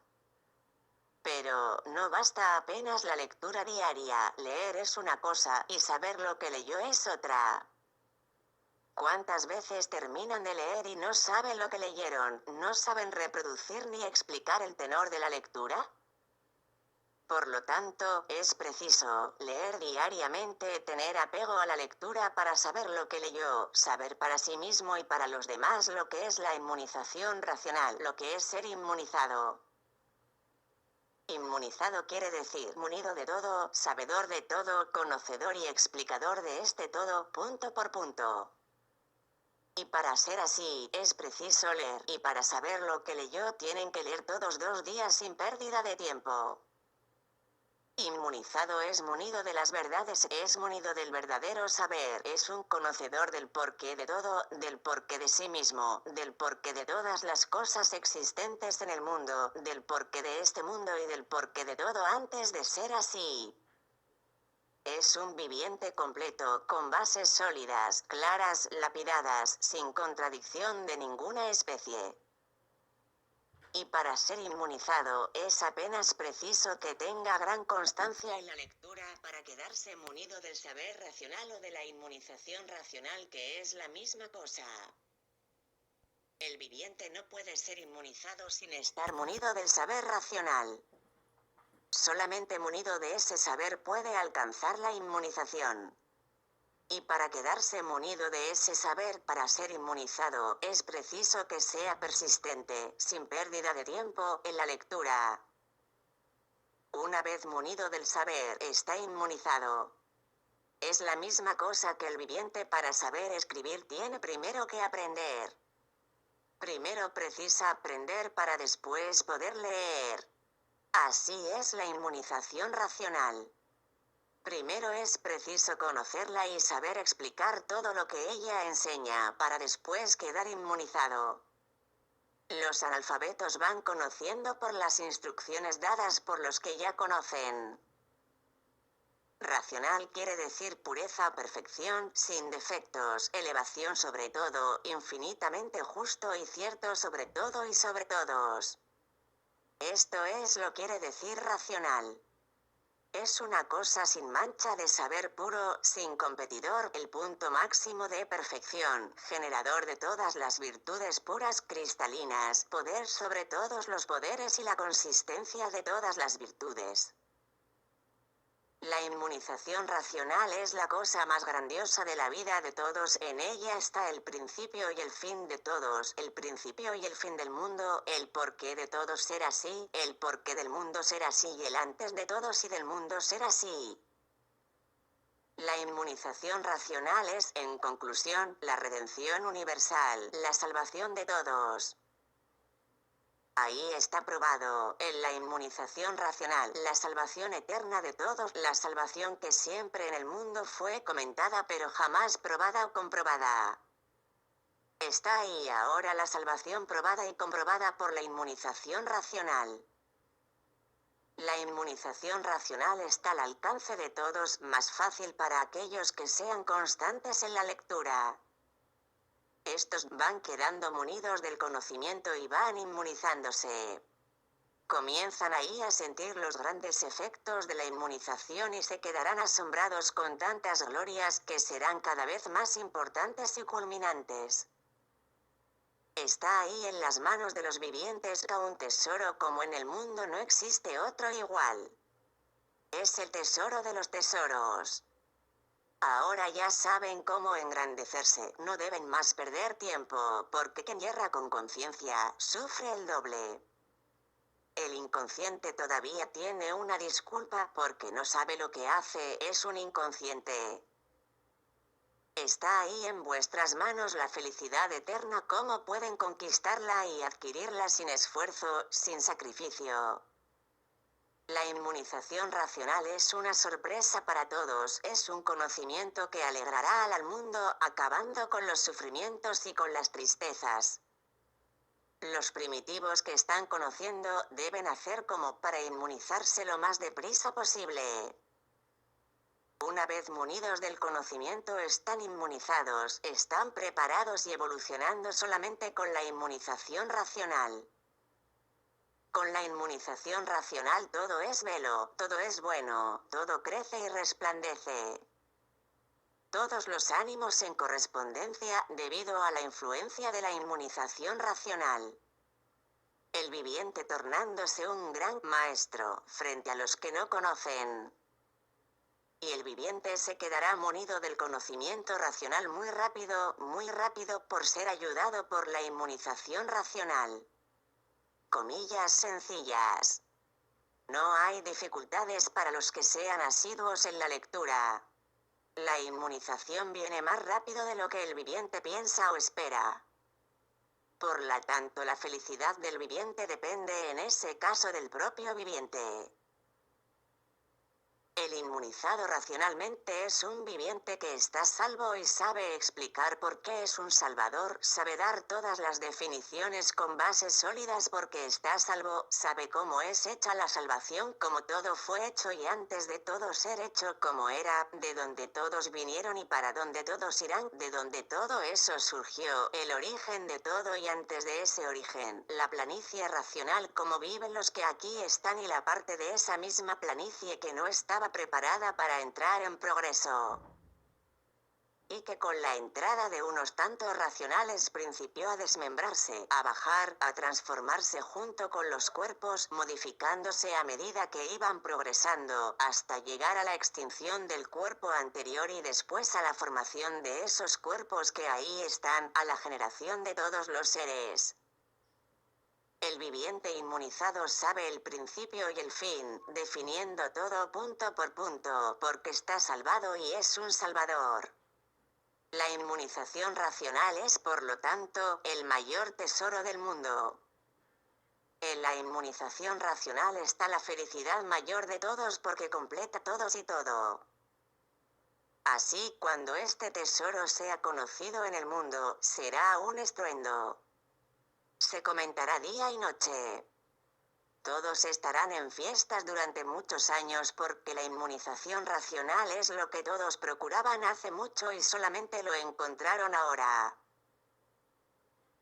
Pero no basta apenas la lectura diaria, leer es una cosa y saber lo que leyó es otra. ¿Cuántas veces terminan de leer y no saben lo que leyeron, no saben reproducir ni explicar el tenor de la lectura? Por lo tanto, es preciso leer diariamente, tener apego a la lectura para saber lo que leyó, saber para sí mismo y para los demás lo que es la inmunización racional, lo que es ser inmunizado. Inmunizado quiere decir munido de todo, sabedor de todo, conocedor y explicador de este todo, punto por punto. Y para ser así, es preciso leer, y para saber lo que leyó tienen que leer todos 2 días sin pérdida de tiempo. Inmunizado es munido de las verdades, es munido del verdadero saber, es un conocedor del porqué de todo, del porqué de sí mismo, del porqué de todas las cosas existentes en el mundo, del porqué de este mundo y del porqué de todo antes de ser así. Es un viviente completo, con bases sólidas, claras, lapidadas, sin contradicción de ninguna especie. Y para ser inmunizado, es apenas preciso que tenga gran constancia en la lectura para quedarse munido del saber racional o de la inmunización racional, que es la misma cosa. El viviente no puede ser inmunizado sin estar munido del saber racional. Solamente munido de ese saber puede alcanzar la inmunización. Y para quedarse munido de ese saber, para ser inmunizado, es preciso que sea persistente, sin pérdida de tiempo, en la lectura. Una vez munido del saber, está inmunizado. Es la misma cosa que el viviente para saber escribir tiene primero que aprender. Primero precisa aprender para después poder leer. Así es la inmunización racional. Primero es preciso conocerla y saber explicar todo lo que ella enseña, para después quedar inmunizado. Los analfabetos van conociendo por las instrucciones dadas por los que ya conocen. Racional quiere decir pureza, perfección, sin defectos, elevación sobre todo, infinitamente justo y cierto sobre todo y sobre todos. Esto es lo quiere decir racional. Es una cosa sin mancha de saber puro, sin competidor, el punto máximo de perfección, generador de todas las virtudes puras cristalinas, poder sobre todos los poderes y la consistencia de todas las virtudes. La inmunización racional es la cosa más grandiosa de la vida de todos, en ella está el principio y el fin de todos, el principio y el fin del mundo, el porqué de todos ser así, el porqué del mundo ser así y el antes de todos y del mundo ser así. La inmunización racional es, en conclusión, la redención universal, la salvación de todos. Ahí está probado, en la inmunización racional, la salvación eterna de todos, la salvación que siempre en el mundo fue comentada pero jamás probada o comprobada. Está ahí ahora la salvación probada y comprobada por la inmunización racional. La inmunización racional está al alcance de todos, más fácil para aquellos que sean constantes en la lectura. Estos van quedando munidos del conocimiento y van inmunizándose. Comienzan ahí a sentir los grandes efectos de la inmunización y se quedarán asombrados con tantas glorias que serán cada vez más importantes y culminantes. Está ahí en las manos de los vivientes un tesoro como en el mundo no existe otro igual. Es el tesoro de los tesoros. Ahora ya saben cómo engrandecerse, no deben más perder tiempo, porque quien yerra con conciencia, sufre el doble. El inconsciente todavía tiene una disculpa, porque no sabe lo que hace, es un inconsciente. Está ahí en vuestras manos la felicidad eterna, cómo pueden conquistarla y adquirirla sin esfuerzo, sin sacrificio. La inmunización racional es una sorpresa para todos, es un conocimiento que alegrará al mundo, acabando con los sufrimientos y con las tristezas. Los primitivos que están conociendo deben hacer como para inmunizarse lo más deprisa posible. Una vez munidos del conocimiento están inmunizados, están preparados y evolucionando solamente con la inmunización racional. Con la inmunización racional todo es belo, todo es bueno, todo crece y resplandece. Todos los ánimos en correspondencia debido a la influencia de la inmunización racional. El viviente tornándose un gran maestro frente a los que no conocen. Y el viviente se quedará munido del conocimiento racional muy rápido por ser ayudado por la inmunización racional. Comillas sencillas. No hay dificultades para los que sean asiduos en la lectura. La inmunización viene más rápido de lo que el viviente piensa o espera. Por lo tanto, la felicidad del viviente depende en ese caso del propio viviente. El inmunizado racionalmente es un viviente que está salvo y sabe explicar por qué es un salvador, sabe dar todas las definiciones con bases sólidas porque está salvo, sabe cómo es hecha la salvación, cómo todo fue hecho y antes de todo ser hecho como era, de donde todos vinieron y para donde todos irán, de donde todo eso surgió, el origen de todo y antes de ese origen, la planicie racional como viven los que aquí están y la parte de esa misma planicie que no estaba preparada para entrar en progreso. Y que con la entrada de unos tantos racionales principió a desmembrarse, a bajar, a transformarse junto con los cuerpos, modificándose a medida que iban progresando, hasta llegar a la extinción del cuerpo anterior y después a la formación de esos cuerpos que ahí están, a la generación de todos los seres. El viviente inmunizado sabe el principio y el fin, definiendo todo punto por punto, porque está salvado y es un salvador. La inmunización racional es, por lo tanto, el mayor tesoro del mundo. En la inmunización racional está la felicidad mayor de todos porque completa todos y todo. Así, cuando este tesoro sea conocido en el mundo, será un estruendo. Se comentará día y noche. Todos estarán en fiestas durante muchos años porque la inmunización racional es lo que todos procuraban hace mucho y solamente lo encontraron ahora.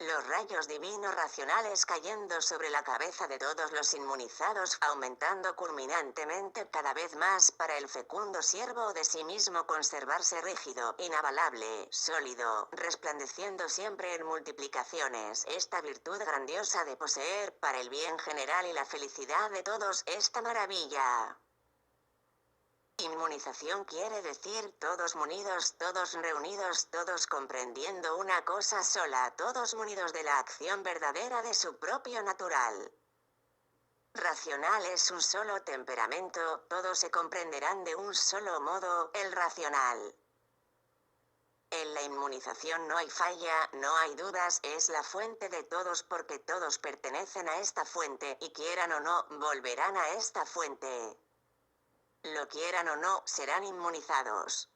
Los rayos divinos racionales cayendo sobre la cabeza de todos los inmunizados, aumentando culminantemente cada vez más para el fecundo siervo de sí mismo conservarse rígido, inabalable, sólido, resplandeciendo siempre en multiplicaciones, esta virtud grandiosa de poseer para el bien general y la felicidad de todos, esta maravilla. Inmunización quiere decir todos munidos, todos reunidos, todos comprendiendo una cosa sola, todos munidos de la acción verdadera de su propio natural. Racional es un solo temperamento, todos se comprenderán de un solo modo, el racional. En la inmunización no hay falla, no hay dudas, es la fuente de todos porque todos pertenecen a esta fuente, y quieran o no, volverán a esta fuente. Lo quieran o no, serán inmunizados.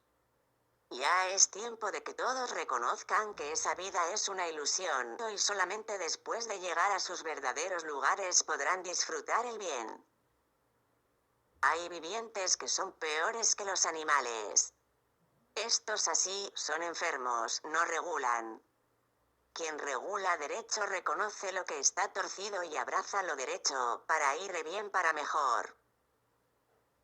Ya es tiempo de que todos reconozcan que esa vida es una ilusión, y solamente después de llegar a sus verdaderos lugares podrán disfrutar el bien. Hay vivientes que son peores que los animales. Estos así, son enfermos, no regulan. Quien regula derecho reconoce lo que está torcido y abraza lo derecho, para ir de bien para mejor.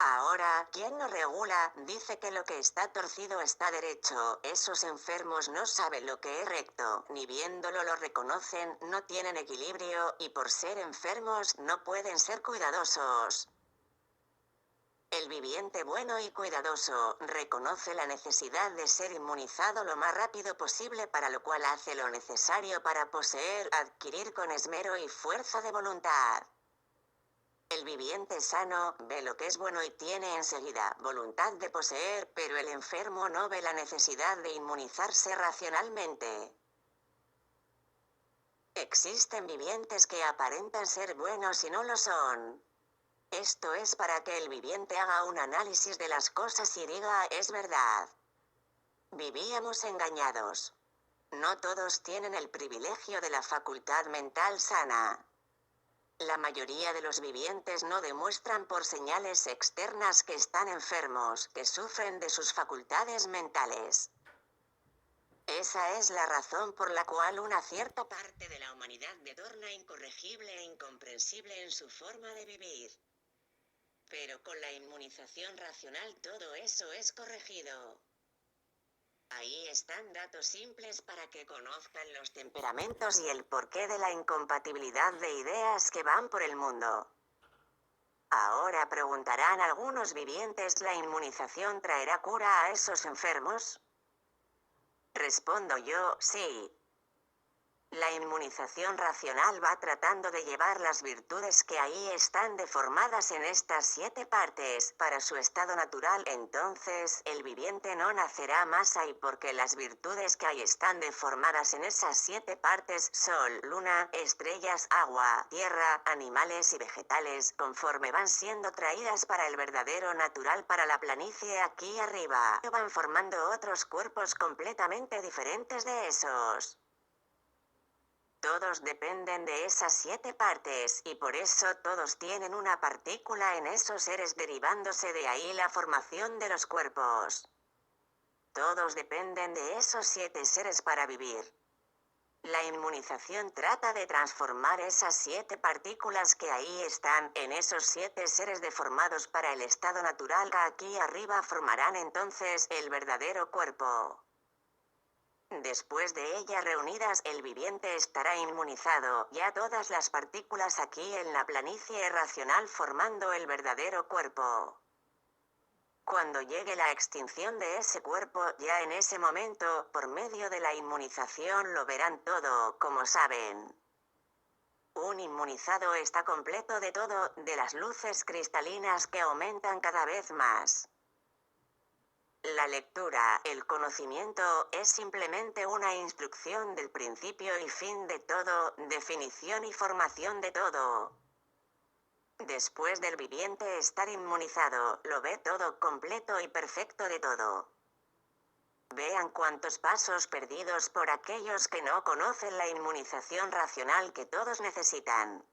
Ahora, quien no regula, dice que lo que está torcido está derecho, esos enfermos no saben lo que es recto, ni viéndolo lo reconocen, no tienen equilibrio, y por ser enfermos, no pueden ser cuidadosos. El viviente bueno y cuidadoso, reconoce la necesidad de ser inmunizado lo más rápido posible para lo cual hace lo necesario para poseer, adquirir con esmero y fuerza de voluntad. El viviente sano ve lo que es bueno y tiene enseguida voluntad de poseer, pero el enfermo no ve la necesidad de inmunizarse racionalmente. Existen vivientes que aparentan ser buenos y no lo son. Esto es para que el viviente haga un análisis de las cosas y diga, es verdad. Vivíamos engañados. No todos tienen el privilegio de la facultad mental sana. La mayoría de los vivientes no demuestran por señales externas que están enfermos, que sufren de sus facultades mentales. Esa es la razón por la cual una cierta parte de la humanidad se torna incorregible e incomprensible en su forma de vivir. Pero con la inmunización racional todo eso es corregido. Ahí están datos simples para que conozcan los temperamentos y el porqué de la incompatibilidad de ideas que van por el mundo. Ahora preguntarán algunos vivientes, ¿la inmunización traerá cura a esos enfermos? Respondo yo, sí. La inmunización racional va tratando de llevar las virtudes que ahí están deformadas en estas 7 partes para su estado natural. Entonces, el viviente no nacerá más ahí porque las virtudes que ahí están deformadas en esas 7 partes, sol, luna, estrellas, agua, tierra, animales y vegetales, conforme van siendo traídas para el verdadero natural, para la planicie aquí arriba, van formando otros cuerpos completamente diferentes de esos. Todos dependen de esas 7 partes, y por eso todos tienen una partícula en esos seres, derivándose de ahí la formación de los cuerpos. Todos dependen de esos 7 seres para vivir. La inmunización trata de transformar esas 7 partículas que ahí están, en esos 7 seres deformados para el estado natural. Aquí arriba formarán entonces el verdadero cuerpo. Después de ellas reunidas, el viviente estará inmunizado, ya todas las partículas aquí en la planicie racional formando el verdadero cuerpo. Cuando llegue la extinción de ese cuerpo, ya en ese momento, por medio de la inmunización lo verán todo, como saben. Un inmunizado está completo de todo, de las luces cristalinas que aumentan cada vez más. La lectura, el conocimiento, es simplemente una instrucción del principio y fin de todo, definición y formación de todo. Después del viviente estar inmunizado, lo ve todo completo y perfecto de todo. Vean cuántos pasos perdidos por aquellos que no conocen la inmunización racional que todos necesitan.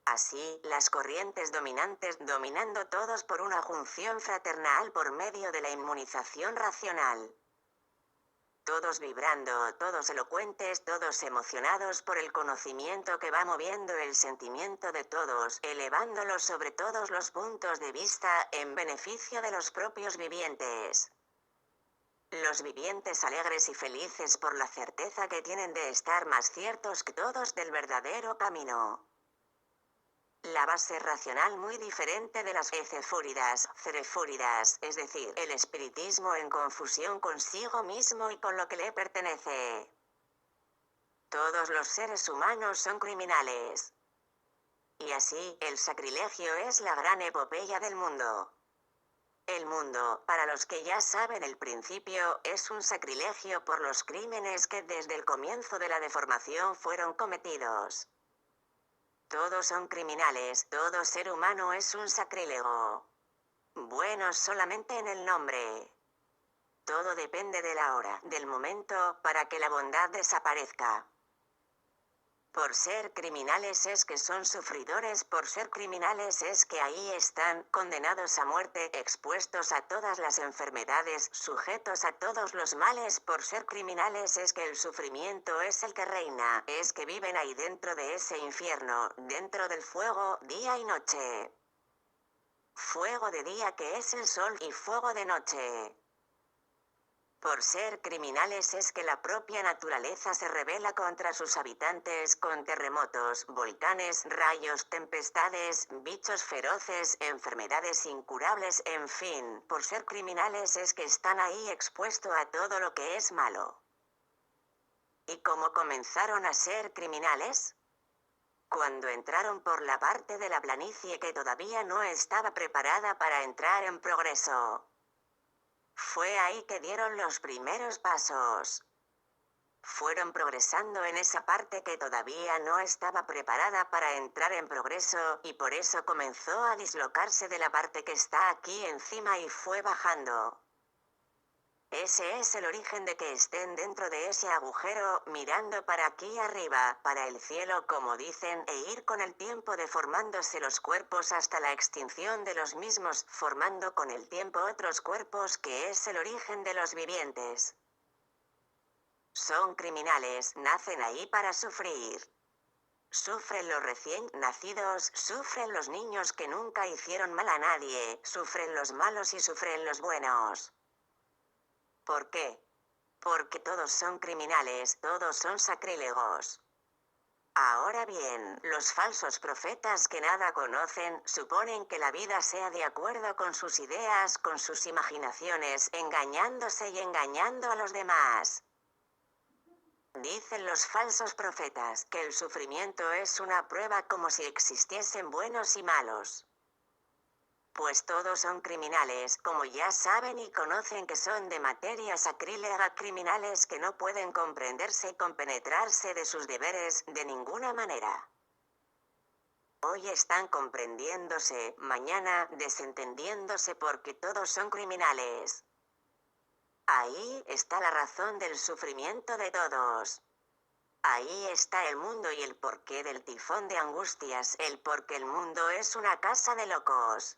Así, las corrientes dominantes dominando todos por una junción fraternal por medio de la inmunización racional. Todos vibrando, todos elocuentes, todos emocionados por el conocimiento que va moviendo el sentimiento de todos, elevándolo sobre todos los puntos de vista, en beneficio de los propios vivientes. Los vivientes alegres y felices por la certeza que tienen de estar más ciertos que todos del verdadero camino. La base racional muy diferente de las cerefúridas, es decir, el espiritismo en confusión consigo mismo y con lo que le pertenece. Todos los seres humanos son criminales. Y así, el sacrilegio es la gran epopeya del mundo. El mundo, para los que ya saben el principio, es un sacrilegio por los crímenes que desde el comienzo de la deformación fueron cometidos. Todos son criminales, todo ser humano es un sacrílego. Bueno solamente en el nombre. Todo depende de la hora, del momento, para que la bondad desaparezca. Por ser criminales es que son sufridores, por ser criminales es que ahí están, condenados a muerte, expuestos a todas las enfermedades, sujetos a todos los males. Por ser criminales es que el sufrimiento es el que reina, es que viven ahí dentro de ese infierno, dentro del fuego, día y noche. Fuego de día que es el sol y fuego de noche. Por ser criminales es que la propia naturaleza se rebela contra sus habitantes con terremotos, volcanes, rayos, tempestades, bichos feroces, enfermedades incurables, en fin, por ser criminales es que están ahí expuestos a todo lo que es malo. ¿Y cómo comenzaron a ser criminales? Cuando entraron por la parte de la planicie que todavía no estaba preparada para entrar en progreso. Fue ahí que dieron los primeros pasos. Fueron progresando en esa parte que todavía no estaba preparada para entrar en progreso, y por eso comenzó a dislocarse de la parte que está aquí encima y fue bajando. Ese es el origen de que estén dentro de ese agujero, mirando para aquí arriba, para el cielo como dicen, e ir con el tiempo deformándose los cuerpos hasta la extinción de los mismos, formando con el tiempo otros cuerpos que es el origen de los vivientes. Son criminales, nacen ahí para sufrir. Sufren los recién nacidos, sufren los niños que nunca hicieron mal a nadie, sufren los malos y sufren los buenos. ¿Por qué? Porque todos son criminales, todos son sacrílegos. Ahora bien, los falsos profetas que nada conocen, suponen que la vida sea de acuerdo con sus ideas, con sus imaginaciones, engañándose y engañando a los demás. Dicen los falsos profetas que el sufrimiento es una prueba como si existiesen buenos y malos. Pues todos son criminales, como ya saben y conocen que son de materia sacrílega, criminales que no pueden comprenderse y compenetrarse de sus deberes de ninguna manera. Hoy están comprendiéndose, mañana desentendiéndose porque todos son criminales. Ahí está la razón del sufrimiento de todos. Ahí está el mundo y el porqué del tifón de angustias, el porque el mundo es una casa de locos.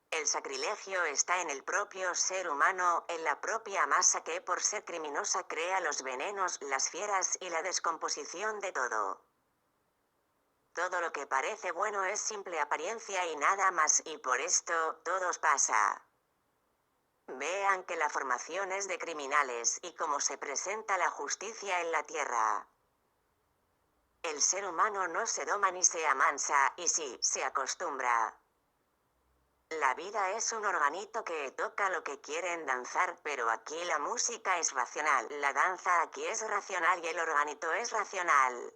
El sacrilegio está en el propio ser humano, en la propia masa que por ser criminosa crea los venenos, las fieras y la descomposición de todo. Todo lo que parece bueno es simple apariencia y nada más, y por esto, todos pasa. Vean que la formación es de criminales y cómo se presenta la justicia en la tierra. El ser humano no se doma ni se amansa, y sí, se acostumbra. La vida es un organito que toca lo que quieren danzar, pero aquí la música es racional, la danza aquí es racional y el organito es racional.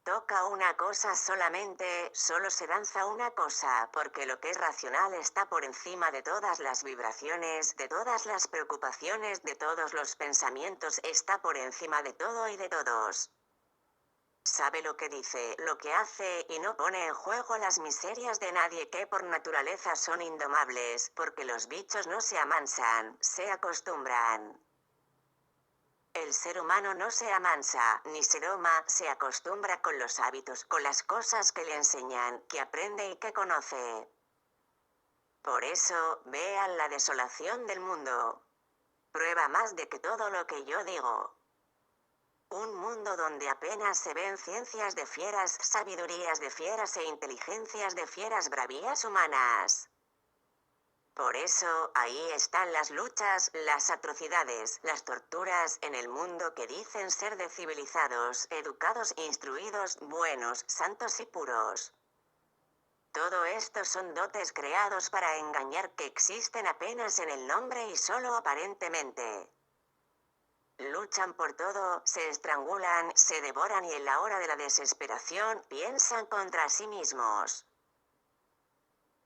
Toca una cosa solamente, solo se danza una cosa, porque lo que es racional está por encima de todas las vibraciones, de todas las preocupaciones, de todos los pensamientos, está por encima de todo y de todos. Sabe lo que dice, lo que hace, y no pone en juego las miserias de nadie que por naturaleza son indomables, porque los bichos no se amansan, se acostumbran. El ser humano no se amansa, ni se doma, se acostumbra con los hábitos, con las cosas que le enseñan, que aprende y que conoce. Por eso, vean la desolación del mundo. Prueba más de que todo lo que yo digo. Un mundo donde apenas se ven ciencias de fieras, sabidurías de fieras e inteligencias de fieras, bravías humanas. Por eso, ahí están las luchas, las atrocidades, las torturas, en el mundo que dicen ser de civilizados, educados, instruidos, buenos, santos y puros. Todo esto son dotes creados para engañar que existen apenas en el nombre y solo aparentemente. Luchan por todo, se estrangulan, se devoran y en la hora de la desesperación piensan contra sí mismos.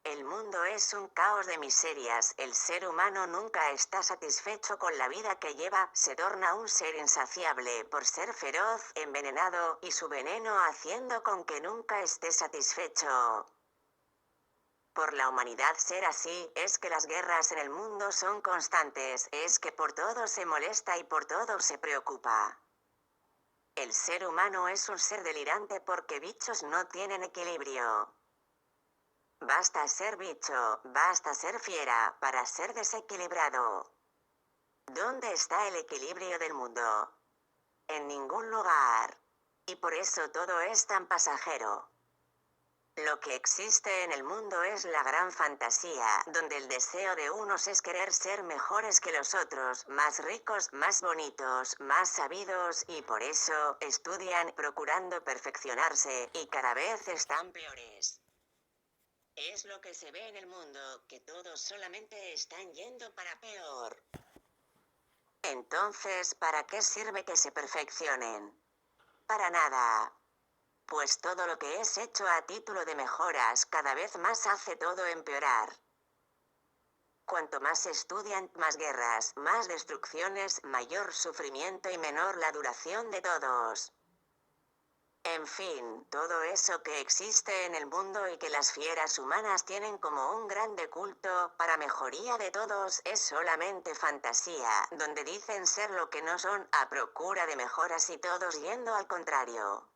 El mundo es un caos de miserias, el ser humano nunca está satisfecho con la vida que lleva, se torna un ser insaciable por ser feroz, envenenado, y su veneno haciendo con que nunca esté satisfecho. Por la humanidad ser así, es que las guerras en el mundo son constantes, es que por todo se molesta y por todo se preocupa. El ser humano es un ser delirante porque bichos no tienen equilibrio. Basta ser bicho, basta ser fiera, para ser desequilibrado. ¿Dónde está el equilibrio del mundo? En ningún lugar. Y por eso todo es tan pasajero. Lo que existe en el mundo es la gran fantasía, donde el deseo de unos es querer ser mejores que los otros, más ricos, más bonitos, más sabidos, y por eso estudian procurando perfeccionarse, y cada vez están peores. Es lo que se ve en el mundo, que todos solamente están yendo para peor. Entonces, ¿para qué sirve que se perfeccionen? Para nada. Pues todo lo que es hecho a título de mejoras cada vez más hace todo empeorar. Cuanto más estudian, más guerras, más destrucciones, mayor sufrimiento y menor la duración de todos. En fin, todo eso que existe en el mundo y que las fieras humanas tienen como un grande culto, para mejoría de todos, es solamente fantasía, donde dicen ser lo que no son, a procura de mejoras y todos yendo al contrario.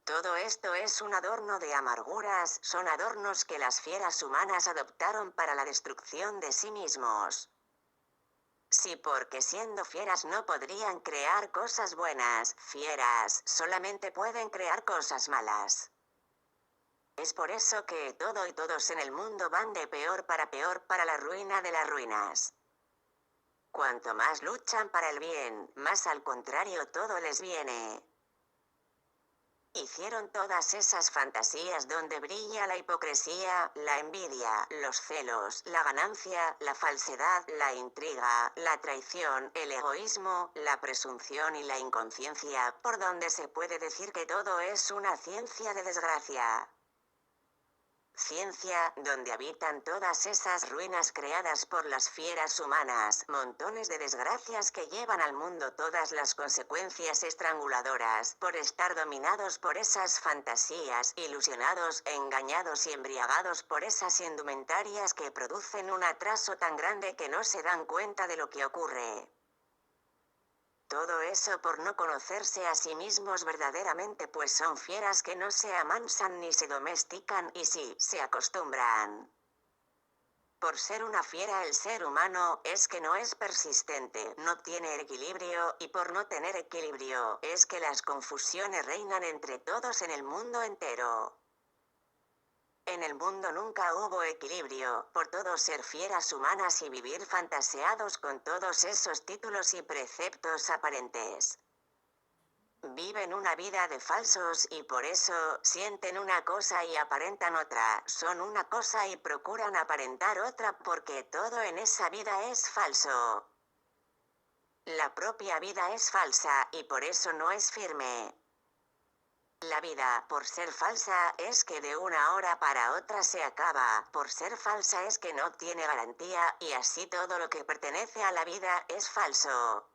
Todo esto es un adorno de amarguras, son adornos que las fieras humanas adoptaron para la destrucción de sí mismos. Sí, porque siendo fieras no podrían crear cosas buenas, fieras solamente pueden crear cosas malas. Es por eso que todo y todos en el mundo van de peor para la ruina de las ruinas. Cuanto más luchan para el bien, más al contrario todo les viene. Hicieron todas esas fantasías donde brilla la hipocresía, la envidia, los celos, la ganancia, la falsedad, la intriga, la traición, el egoísmo, la presunción y la inconsciencia, por donde se puede decir que todo es una ciencia de desgracia. Ciencia, donde habitan todas esas ruinas creadas por las fieras humanas, montones de desgracias que llevan al mundo todas las consecuencias estranguladoras, por estar dominados por esas fantasías, ilusionados, engañados y embriagados por esas indumentarias que producen un atraso tan grande que no se dan cuenta de lo que ocurre. Todo eso por no conocerse a sí mismos verdaderamente, pues son fieras que no se amansan ni se domestican, y sí, se acostumbran. Por ser una fiera el ser humano, es que no es persistente, no tiene equilibrio, y por no tener equilibrio, es que las confusiones reinan entre todos en el mundo entero. En el mundo nunca hubo equilibrio, por todos ser fieras humanas y vivir fantaseados con todos esos títulos y preceptos aparentes. Viven una vida de falsos y por eso, sienten una cosa y aparentan otra, son una cosa y procuran aparentar otra porque todo en esa vida es falso. La propia vida es falsa y por eso no es firme. La vida, por ser falsa, es que de una hora para otra se acaba, por ser falsa es que no tiene garantía, y así todo lo que pertenece a la vida es falso.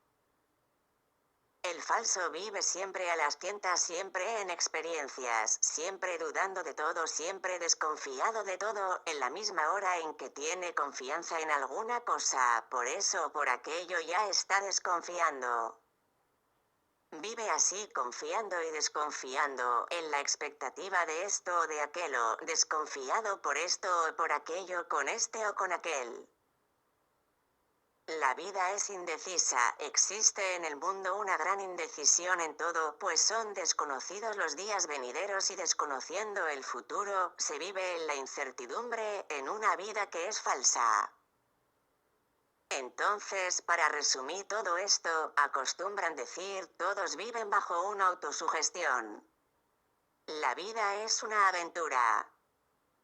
El falso vive siempre a las tientas, siempre en experiencias, siempre dudando de todo, siempre desconfiado de todo, en la misma hora en que tiene confianza en alguna cosa, por eso o por aquello ya está desconfiando. Vive así confiando y desconfiando, en la expectativa de esto o de aquello, desconfiado por esto o por aquello, con este o con aquel. La vida es indecisa, existe en el mundo una gran indecisión en todo, pues son desconocidos los días venideros y desconociendo el futuro, se vive en la incertidumbre, en una vida que es falsa. Entonces, para resumir todo esto, acostumbran decir, todos viven bajo una autosugestión. La vida es una aventura.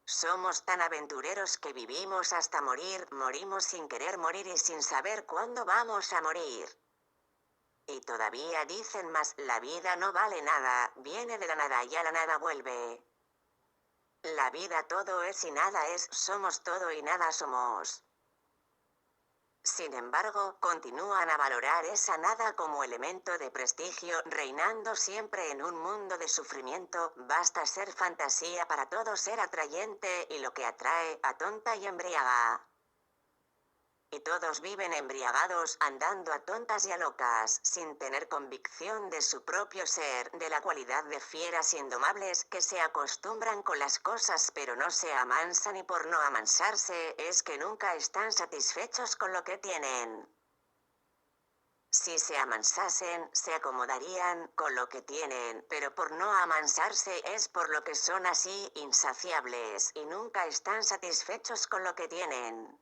Somos tan aventureros que vivimos hasta morir, morimos sin querer morir y sin saber cuándo vamos a morir. Y todavía dicen más, la vida no vale nada, viene de la nada y a la nada vuelve. La vida todo es y nada es, somos todo y nada somos. Sin embargo, continúan a valorar esa nada como elemento de prestigio, reinando siempre en un mundo de sufrimiento, basta ser fantasía para todo ser atrayente, y lo que atrae, atonta y embriaga. Y todos viven embriagados, andando a tontas y a locas, sin tener convicción de su propio ser, de la cualidad de fieras indomables, que se acostumbran con las cosas pero no se amansan, y por no amansarse, es que nunca están satisfechos con lo que tienen. Si se amansasen, se acomodarían con lo que tienen, pero por no amansarse es por lo que son así, insaciables, y nunca están satisfechos con lo que tienen.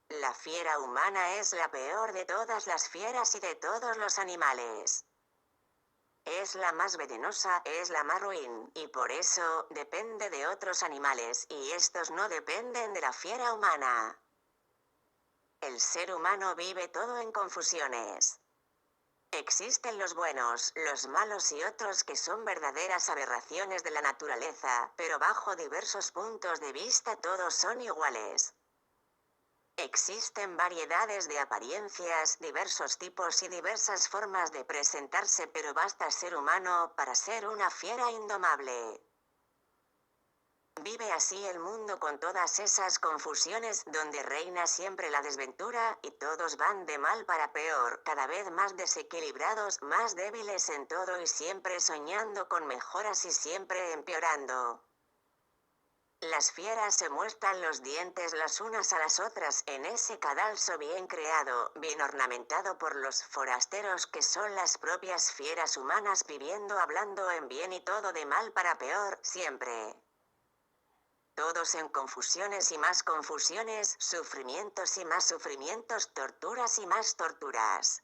La fiera humana es la peor de todas las fieras y de todos los animales. Es la más venenosa, es la más ruin, y por eso, depende de otros animales, y estos no dependen de la fiera humana. El ser humano vive todo en confusiones. Existen los buenos, los malos y otros que son verdaderas aberraciones de la naturaleza, pero bajo diversos puntos de vista todos son iguales. Existen variedades de apariencias, diversos tipos y diversas formas de presentarse, pero basta ser humano para ser una fiera indomable. Vive así el mundo con todas esas confusiones, donde reina siempre la desventura, y todos van de mal para peor, cada vez más desequilibrados, más débiles en todo y siempre soñando con mejoras y siempre empeorando. Las fieras se muestran los dientes las unas a las otras en ese cadalso bien creado, bien ornamentado por los forasteros que son las propias fieras humanas viviendo, hablando en bien y todo de mal para peor, siempre. Todos en confusiones y más confusiones, sufrimientos y más sufrimientos, torturas y más torturas.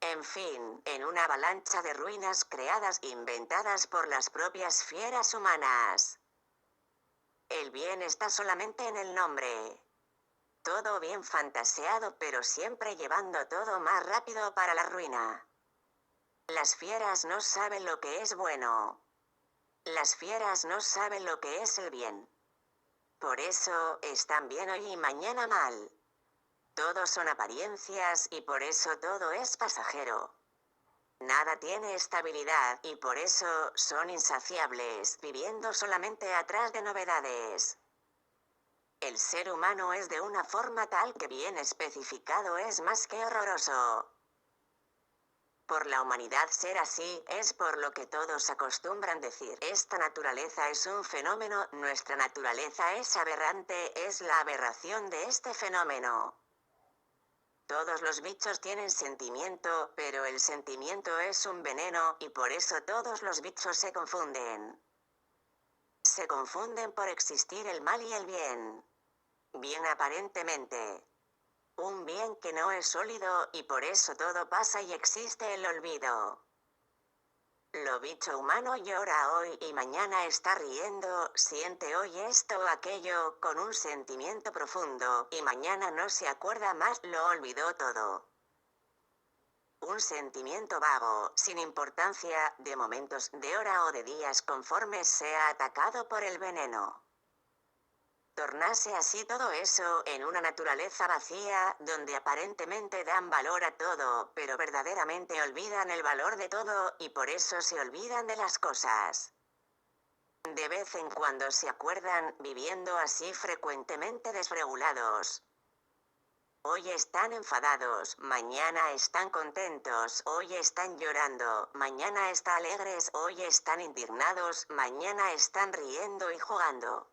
En fin, en una avalancha de ruinas creadas, inventadas por las propias fieras humanas. El bien está solamente en el nombre. Todo bien fantaseado, pero siempre llevando todo más rápido para la ruina. Las fieras no saben lo que es bueno. Las fieras no saben lo que es el bien. Por eso, están bien hoy y mañana mal. Todo son apariencias y por eso todo es pasajero. Nada tiene estabilidad y por eso son insaciables, viviendo solamente atrás de novedades. El ser humano es de una forma tal que bien especificado es más que horroroso. Por la humanidad ser así, es por lo que todos acostumbran decir, esta naturaleza es un fenómeno, nuestra naturaleza es aberrante, es la aberración de este fenómeno. Todos los bichos tienen sentimiento, pero el sentimiento es un veneno, y por eso todos los bichos se confunden. Se confunden por existir el mal y el bien. Bien aparentemente. Un bien que no es sólido, y por eso todo pasa y existe el olvido. Lo bicho humano llora hoy y mañana está riendo, siente hoy esto o aquello, con un sentimiento profundo, y mañana no se acuerda más, lo olvidó todo. Un sentimiento vago, sin importancia, de momentos, de hora o de días conforme sea atacado por el veneno. Tornase así todo eso en una naturaleza vacía, donde aparentemente dan valor a todo, pero verdaderamente olvidan el valor de todo, y por eso se olvidan de las cosas. De vez en cuando se acuerdan, viviendo así frecuentemente desregulados. Hoy están enfadados, mañana están contentos, hoy están llorando, mañana están alegres, hoy están indignados, mañana están riendo y jugando.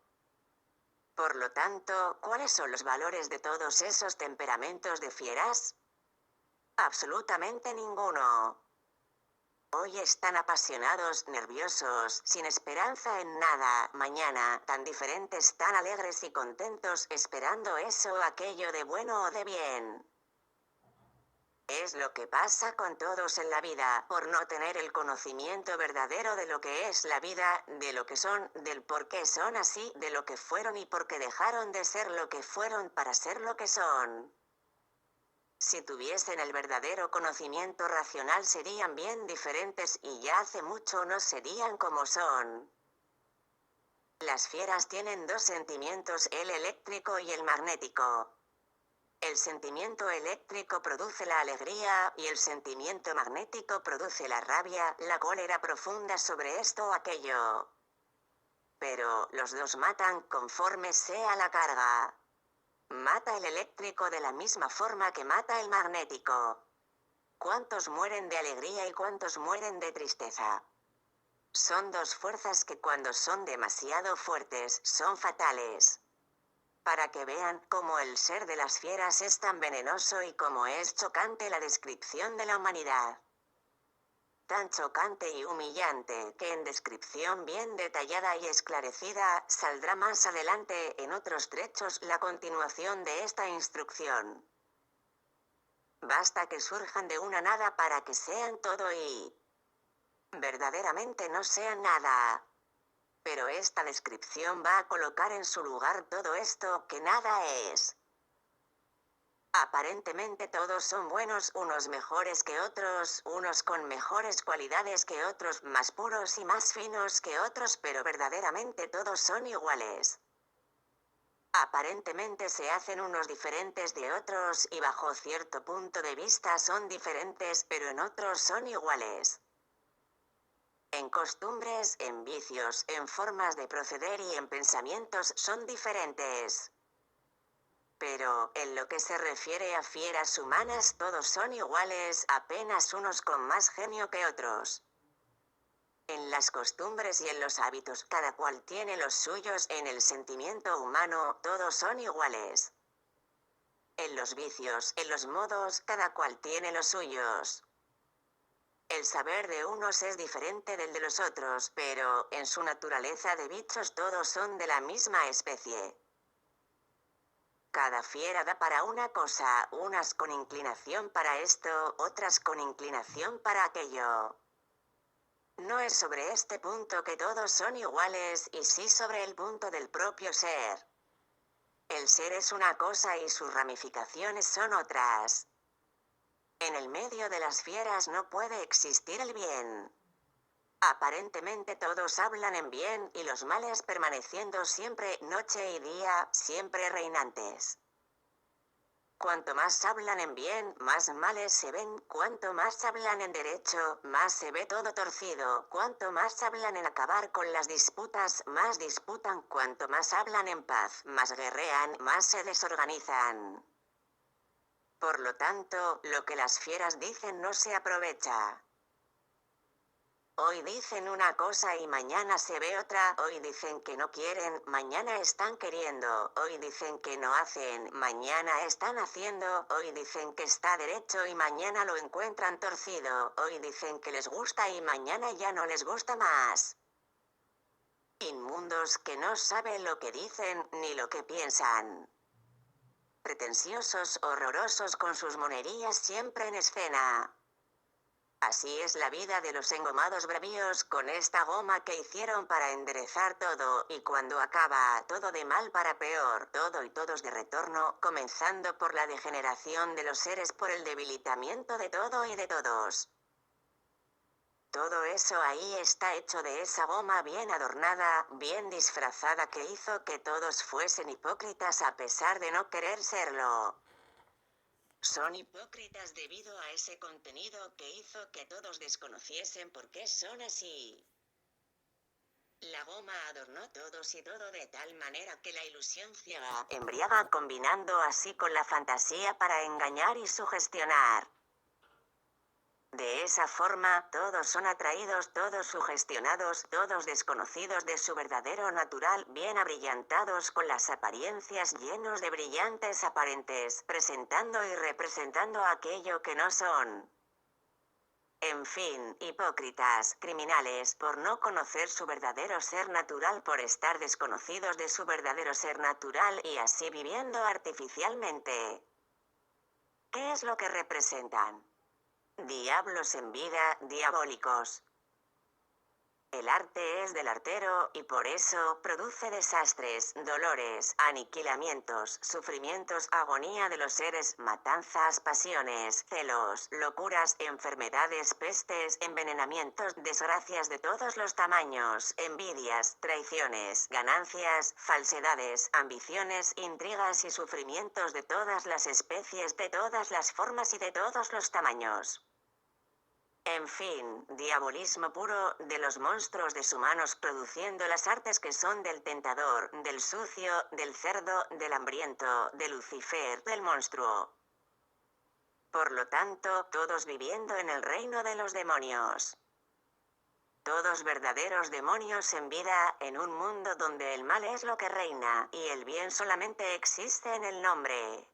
Por lo tanto, ¿cuáles son los valores de todos esos temperamentos de fieras? Absolutamente ninguno. Hoy están apasionados, nerviosos, sin esperanza en nada, mañana, tan diferentes, tan alegres y contentos, esperando eso o aquello de bueno o de bien. Es lo que pasa con todos en la vida, por no tener el conocimiento verdadero de lo que es la vida, de lo que son, del por qué son así, de lo que fueron y por qué dejaron de ser lo que fueron para ser lo que son. Si tuviesen el verdadero conocimiento racional serían bien diferentes y ya hace mucho no serían como son. Las fieras tienen dos sentimientos, el eléctrico y el magnético. El sentimiento eléctrico produce la alegría, y el sentimiento magnético produce la rabia, la cólera profunda sobre esto o aquello. Pero, los dos matan conforme sea la carga. Mata el eléctrico de la misma forma que mata el magnético. ¿Cuántos mueren de alegría y cuántos mueren de tristeza? Son dos fuerzas que cuando son demasiado fuertes, son fatales. Para que vean cómo el ser de las fieras es tan venenoso y cómo es chocante la descripción de la humanidad. Tan chocante y humillante que en descripción bien detallada y esclarecida saldrá más adelante en otros trechos la continuación de esta instrucción. Basta que surjan de una nada para que sean todo y verdaderamente no sean nada. Pero esta descripción va a colocar en su lugar todo esto que nada es. Aparentemente todos son buenos, unos mejores que otros, unos con mejores cualidades que otros, más puros y más finos que otros, pero verdaderamente todos son iguales. Aparentemente se hacen unos diferentes de otros y bajo cierto punto de vista son diferentes, pero en otros son iguales. En costumbres, en vicios, en formas de proceder y en pensamientos son diferentes. Pero, en lo que se refiere a fieras humanas todos son iguales, apenas unos con más genio que otros. En las costumbres y en los hábitos cada cual tiene los suyos, en el sentimiento humano todos son iguales. En los vicios, en los modos, cada cual tiene los suyos. El saber de unos es diferente del de los otros, pero, en su naturaleza de bichos todos son de la misma especie. Cada fiera da para una cosa, unas con inclinación para esto, otras con inclinación para aquello. No es sobre este punto que todos son iguales, y sí sobre el punto del propio ser. El ser es una cosa y sus ramificaciones son otras. En el medio de las fieras no puede existir el bien. Aparentemente todos hablan en bien y los males permaneciendo siempre, noche y día, siempre reinantes. Cuanto más hablan en bien, más males se ven, cuanto más hablan en derecho, más se ve todo torcido, cuanto más hablan en acabar con las disputas, más disputan, cuanto más hablan en paz, más guerrean, más se desorganizan. Por lo tanto, lo que las fieras dicen no se aprovecha. Hoy dicen una cosa y mañana se ve otra, hoy dicen que no quieren, mañana están queriendo, hoy dicen que no hacen, mañana están haciendo, hoy dicen que está derecho y mañana lo encuentran torcido, hoy dicen que les gusta y mañana ya no les gusta más. Inmundos que no saben lo que dicen ni lo que piensan. Pretenciosos, horrorosos con sus monerías siempre en escena. Así es la vida de los engomados bravíos con esta goma que hicieron para enderezar todo, y cuando acaba todo de mal para peor, todo y todos de retorno, comenzando por la degeneración de los seres por el debilitamiento de todo y de todos. Todo eso ahí está hecho de esa goma bien adornada, bien disfrazada que hizo que todos fuesen hipócritas a pesar de no querer serlo. Son hipócritas debido a ese contenido que hizo que todos desconociesen por qué son así. La goma adornó todos y todo de tal manera que la ilusión ciega embriaga combinando así con la fantasía para engañar y sugestionar. De esa forma, todos son atraídos, todos sugestionados, todos desconocidos de su verdadero natural, bien abrillantados con las apariencias llenos de brillantes aparentes, presentando y representando aquello que no son. En fin, hipócritas, criminales, por no conocer su verdadero ser natural, por estar desconocidos de su verdadero ser natural y así viviendo artificialmente. ¿Qué es lo que representan? Diablos en vida, diabólicos. El arte es del artero, y por eso produce desastres, dolores, aniquilamientos, sufrimientos, agonía de los seres, matanzas, pasiones, celos, locuras, enfermedades, pestes, envenenamientos, desgracias de todos los tamaños, envidias, traiciones, ganancias, falsedades, ambiciones, intrigas y sufrimientos de todas las especies, de todas las formas y de todos los tamaños. En fin, diabolismo puro, de los monstruos deshumanos produciendo las artes que son del tentador, del sucio, del cerdo, del hambriento, de Lucifer, del monstruo. Por lo tanto, todos viviendo en el reino de los demonios. Todos verdaderos demonios en vida, en un mundo donde el mal es lo que reina, y el bien solamente existe en el nombre.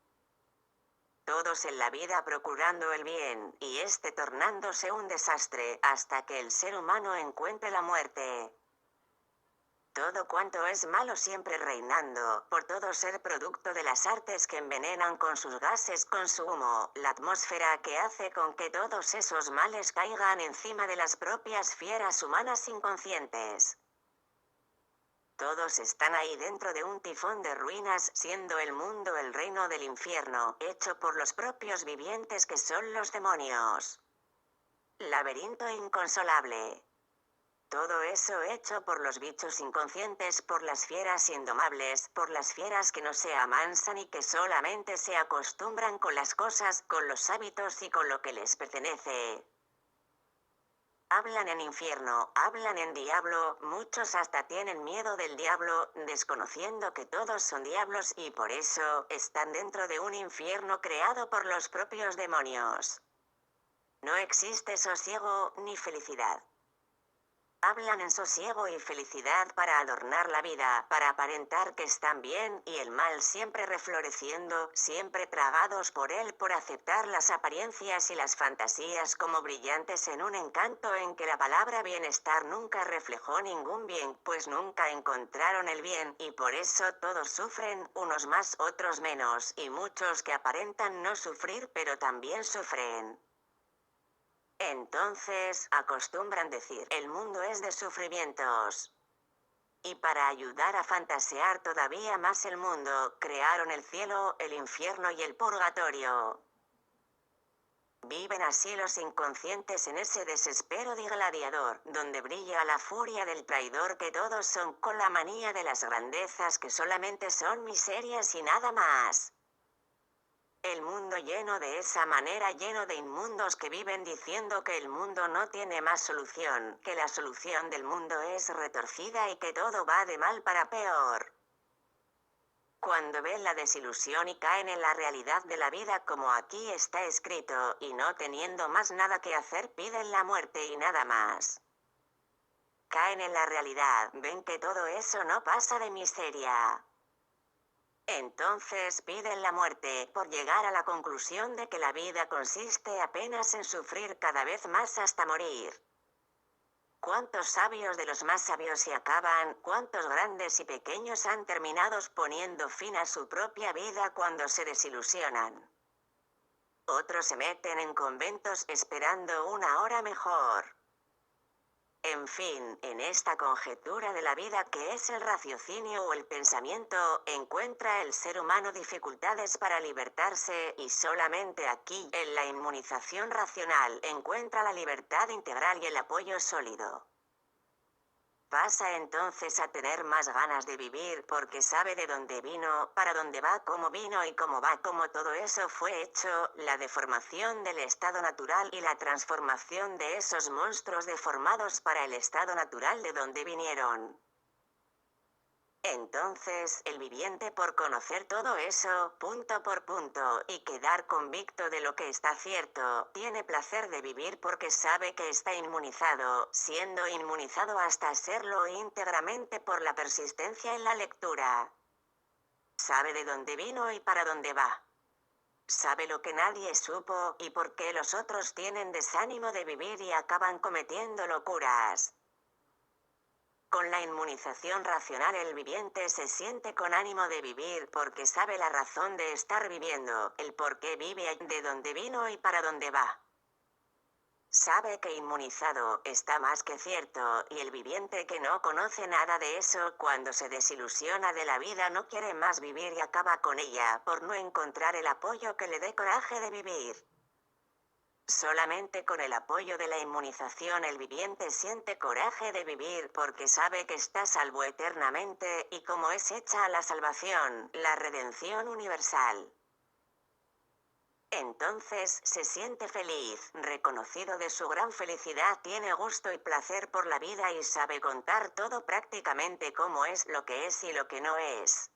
Todos en la vida procurando el bien, y este tornándose un desastre, hasta que el ser humano encuentre la muerte. Todo cuanto es malo siempre reinando, por todo ser producto de las artes que envenenan con sus gases, con su humo, la atmósfera que hace con que todos esos males caigan encima de las propias fieras humanas inconscientes. Todos están ahí dentro de un tifón de ruinas, siendo el mundo el reino del infierno, hecho por los propios vivientes que son los demonios. Laberinto inconsolable. Todo eso hecho por los bichos inconscientes, por las fieras indomables, por las fieras que no se amansan y que solamente se acostumbran con las cosas, con los hábitos y con lo que les pertenece. Hablan en infierno, hablan en diablo, muchos hasta tienen miedo del diablo, desconociendo que todos son diablos y por eso están dentro de un infierno creado por los propios demonios. No existe sosiego ni felicidad. Hablan en sosiego y felicidad para adornar la vida, para aparentar que están bien, y el mal siempre refloreciendo, siempre tragados por él por aceptar las apariencias y las fantasías como brillantes en un encanto en que la palabra bienestar nunca reflejó ningún bien, pues nunca encontraron el bien, y por eso todos sufren, unos más, otros menos, y muchos que aparentan no sufrir pero también sufren. Entonces, acostumbran decir, el mundo es de sufrimientos. Y para ayudar a fantasear todavía más el mundo, crearon el cielo, el infierno y el purgatorio. Viven así los inconscientes en ese desespero de gladiador, donde brilla la furia del traidor que todos son con la manía de las grandezas que solamente son miserias y nada más. El mundo lleno de esa manera, lleno de inmundos que viven diciendo que el mundo no tiene más solución, que la solución del mundo es retorcida y que todo va de mal para peor. Cuando ven la desilusión y caen en la realidad de la vida como aquí está escrito, y no teniendo más nada que hacer piden la muerte y nada más. Caen en la realidad, ven que todo eso no pasa de miseria. Entonces piden la muerte, por llegar a la conclusión de que la vida consiste apenas en sufrir cada vez más hasta morir. ¿Cuántos sabios de los más sabios se acaban? ¿Cuántos grandes y pequeños han terminado poniendo fin a su propia vida cuando se desilusionan? Otros se meten en conventos esperando una hora mejor. En fin, en esta conjetura de la vida que es el raciocinio o el pensamiento, encuentra el ser humano dificultades para libertarse, y solamente aquí, en la inmunización racional, encuentra la libertad integral y el apoyo sólido. Pasa entonces a tener más ganas de vivir porque sabe de dónde vino, para dónde va, cómo vino y cómo va, cómo todo eso fue hecho, la deformación del estado natural y la transformación de esos monstruos deformados para el estado natural de donde vinieron. Entonces, el viviente por conocer todo eso, punto por punto, y quedar convicto de lo que está cierto, tiene placer de vivir porque sabe que está inmunizado, siendo inmunizado hasta serlo íntegramente por la persistencia en la lectura. Sabe de dónde vino y para dónde va. Sabe lo que nadie supo, y por qué los otros tienen desánimo de vivir y acaban cometiendo locuras. Con la inmunización racional el viviente se siente con ánimo de vivir porque sabe la razón de estar viviendo, el por qué vive, de dónde vino y para dónde va. Sabe que inmunizado está más que cierto, y el viviente que no conoce nada de eso, cuando se desilusiona de la vida no quiere más vivir y acaba con ella, por no encontrar el apoyo que le dé coraje de vivir. Solamente con el apoyo de la inmunización el viviente siente coraje de vivir porque sabe que está salvo eternamente, y como es hecha la salvación, la redención universal. Entonces se siente feliz, reconocido de su gran felicidad, tiene gusto y placer por la vida y sabe contar todo prácticamente cómo es, lo que es y lo que no es.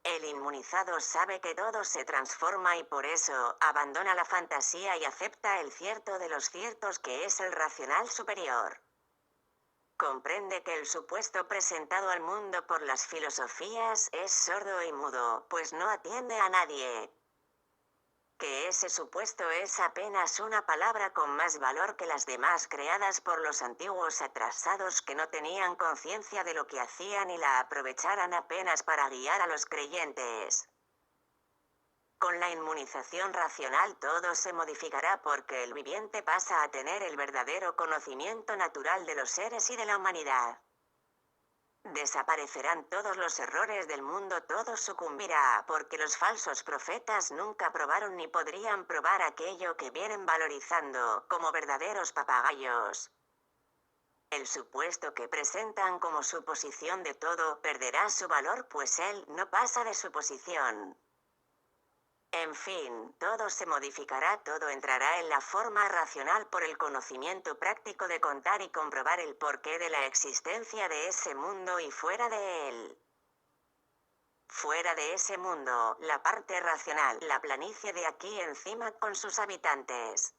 El inmunizado sabe que todo se transforma y por eso abandona la fantasía y acepta el cierto de los ciertos que es el racional superior. Comprende que el supuesto presentado al mundo por las filosofías es sordo y mudo, pues no atiende a nadie. Que ese supuesto es apenas una palabra con más valor que las demás creadas por los antiguos atrasados que no tenían conciencia de lo que hacían y la aprovecharan apenas para guiar a los creyentes. Con la inmunización racional todo se modificará porque el viviente pasa a tener el verdadero conocimiento natural de los seres y de la humanidad. Desaparecerán todos los errores del mundo, todo sucumbirá, porque los falsos profetas nunca probaron ni podrían probar aquello que vienen valorizando, como verdaderos papagayos. El supuesto que presentan como su posición de todo perderá su valor, pues él no pasa de su posición. En fin, todo se modificará, todo entrará en la forma racional por el conocimiento práctico de contar y comprobar el porqué de la existencia de ese mundo y fuera de él. Fuera de ese mundo, la parte racional, la planicie de aquí encima con sus habitantes.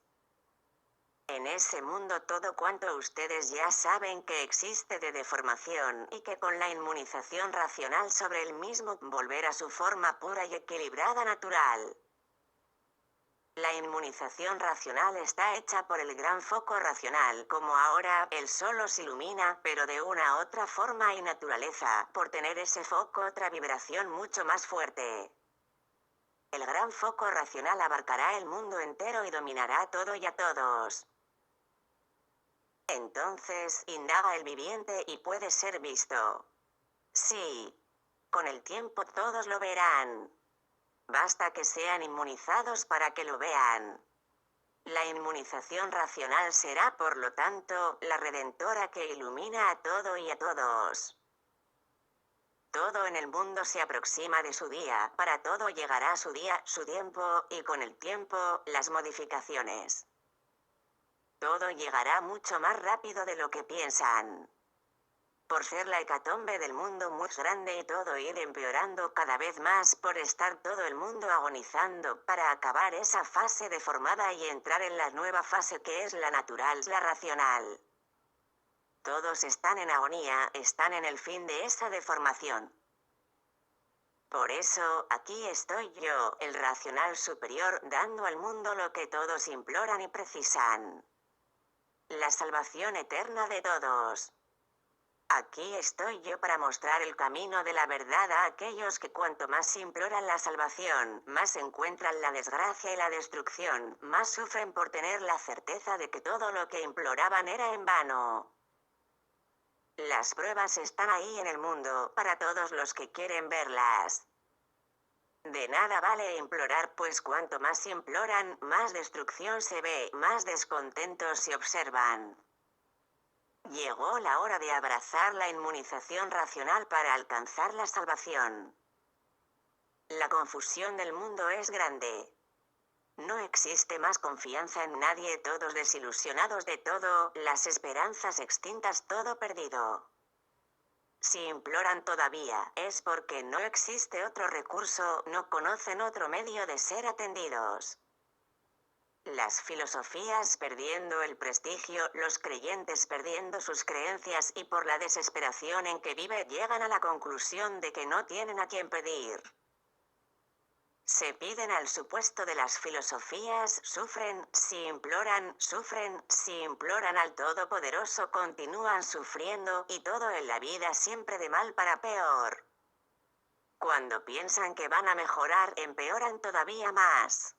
En ese mundo todo cuanto ustedes ya saben que existe de deformación y que con la inmunización racional sobre el mismo volverá a su forma pura y equilibrada natural. La inmunización racional está hecha por el gran foco racional, como ahora el sol os ilumina, pero de una otra forma y naturaleza, por tener ese foco otra vibración mucho más fuerte. El gran foco racional abarcará el mundo entero y dominará todo y a todos. Entonces, indaga el viviente y puede ser visto. Sí. Con el tiempo todos lo verán. Basta que sean inmunizados para que lo vean. La inmunización racional será, por lo tanto, la redentora que ilumina a todo y a todos. Todo en el mundo se aproxima de su día, para todo llegará su día, su tiempo, y con el tiempo, las modificaciones. Todo llegará mucho más rápido de lo que piensan. Por ser la hecatombe del mundo muy grande y todo ir empeorando cada vez más, por estar todo el mundo agonizando, para acabar esa fase deformada y entrar en la nueva fase que es la natural, la racional. Todos están en agonía, están en el fin de esa deformación. Por eso, aquí estoy yo, el racional superior, dando al mundo lo que todos imploran y precisan. La salvación eterna de todos. Aquí estoy yo para mostrar el camino de la verdad a aquellos que cuanto más imploran la salvación, más encuentran la desgracia y la destrucción, más sufren por tener la certeza de que todo lo que imploraban era en vano. Las pruebas están ahí en el mundo, para todos los que quieren verlas. De nada vale implorar, pues cuanto más imploran, más destrucción se ve, más descontentos se observan. Llegó la hora de abrazar la inmunización racional para alcanzar la salvación. La confusión del mundo es grande. No existe más confianza en nadie, todos desilusionados de todo, las esperanzas extintas, todo perdido. Si imploran todavía, es porque no existe otro recurso, no conocen otro medio de ser atendidos. Las filosofías perdiendo el prestigio, los creyentes perdiendo sus creencias y por la desesperación en que vive llegan a la conclusión de que no tienen a quien pedir. Se piden al supuesto de las filosofías, sufren, si imploran al Todopoderoso continúan sufriendo, y todo en la vida siempre de mal para peor. Cuando piensan que van a mejorar, empeoran todavía más.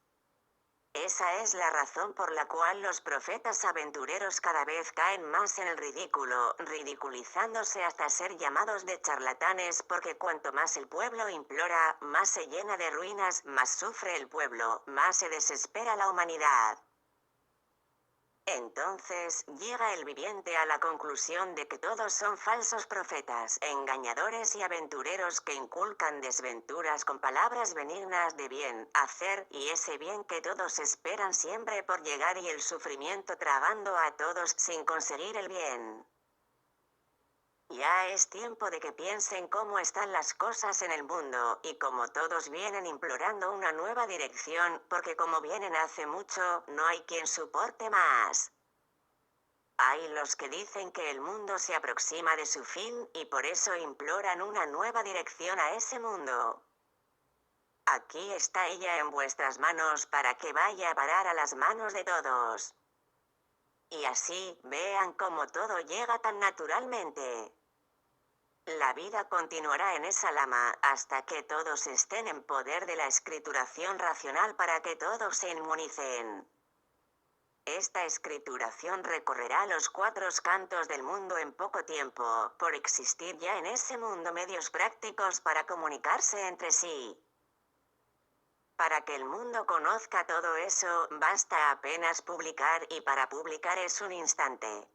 Esa es la razón por la cual los profetas aventureros cada vez caen más en el ridículo, ridiculizándose hasta ser llamados de charlatanes, porque cuanto más el pueblo implora, más se llena de ruinas, más sufre el pueblo, más se desespera la humanidad. Entonces, llega el viviente a la conclusión de que todos son falsos profetas, engañadores y aventureros que inculcan desventuras con palabras benignas de bien hacer, y ese bien que todos esperan siempre por llegar y el sufrimiento tragando a todos sin conseguir el bien. Ya es tiempo de que piensen cómo están las cosas en el mundo, y como todos vienen implorando una nueva dirección, porque como vienen hace mucho, no hay quien soporte más. Hay los que dicen que el mundo se aproxima de su fin, y por eso imploran una nueva dirección a ese mundo. Aquí está ella en vuestras manos para que vaya a parar a las manos de todos. Y así, vean cómo todo llega tan naturalmente. La vida continuará en esa lama, hasta que todos estén en poder de la escrituración racional para que todos se inmunicen. Esta escrituración recorrerá los 4 cantos del mundo en poco tiempo, por existir ya en ese mundo medios prácticos para comunicarse entre sí. Para que el mundo conozca todo eso, basta apenas publicar, y para publicar es un instante.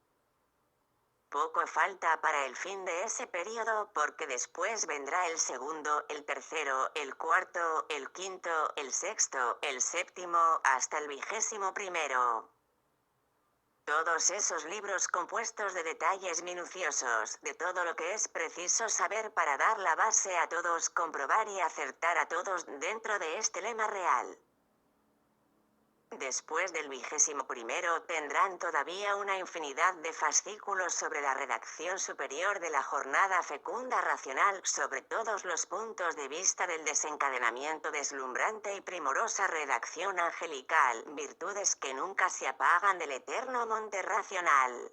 Poco falta para el fin de ese periodo porque después vendrá el segundo, el tercero, el cuarto, el quinto, el sexto, el séptimo, hasta el 21º. Todos esos libros compuestos de detalles minuciosos, de todo lo que es preciso saber para dar la base a todos, comprobar y acertar a todos dentro de este lema real. Después del 21º tendrán todavía una infinidad de fascículos sobre la redacción superior de la jornada fecunda racional, sobre todos los puntos de vista del desencadenamiento deslumbrante y primorosa redacción angelical, virtudes que nunca se apagan del eterno monte racional.